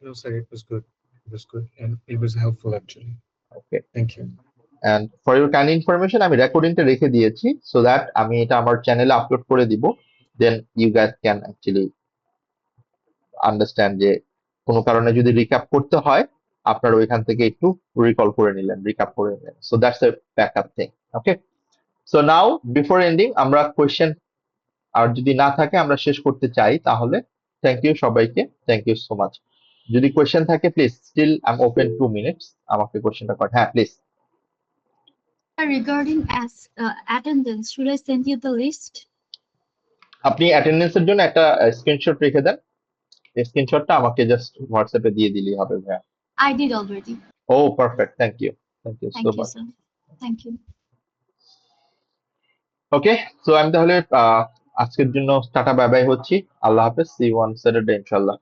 No, sir, it was good. It was good, and it was helpful actually.
Okay,
Thank you.
And for your kind information আমি রেকর্ডিংটা রেখে দিয়েছি সো দ্যাট আমি এটা আমার চ্যানেলে আপলোড করে দিব, then you guys can actually understand যে কোনো কারণে যদি রিক্যাপ করতে হয় আপনারা ওইখান থেকে একটু রিকল করে নিলেন, রিক্যাপ করে নিলেন। So that's a backup thing. Okay, so now before ending আমরা কোয়েশ্চেন আর যদি না থাকে আমরা শেষ করতে চাই তাহলে থ্যাংক ইউ সবাইকে, থ্যাংক ইউ সো মাচ। যদি কোয়েশ্চেন থাকে please, still I am open 2 minutes, আমাকে কোয়েশ্চেনটা কর। হ্যাঁ please.
Regarding as attendance, should I send you the list?
আপনি অ্যাটেন্ডেন্সের জন্য একটা স্ক্রিনশট রেখে দেন, এই স্ক্রিনশটটা আমাকে জাস্ট হোয়াটসঅ্যাপে দিয়ে দিলেই হবে ভাইয়া।
I did already.
ও perfect, thank you so
Thank you,
much.
sir. Thank you.
Okay, so আমি তাহলে আজকের জন্য টাটা বাই বাই হচ্ছি। আল্লাহ হাফেজ, সি ইউ অন স্যাটারডে ইনশাআল্লাহ।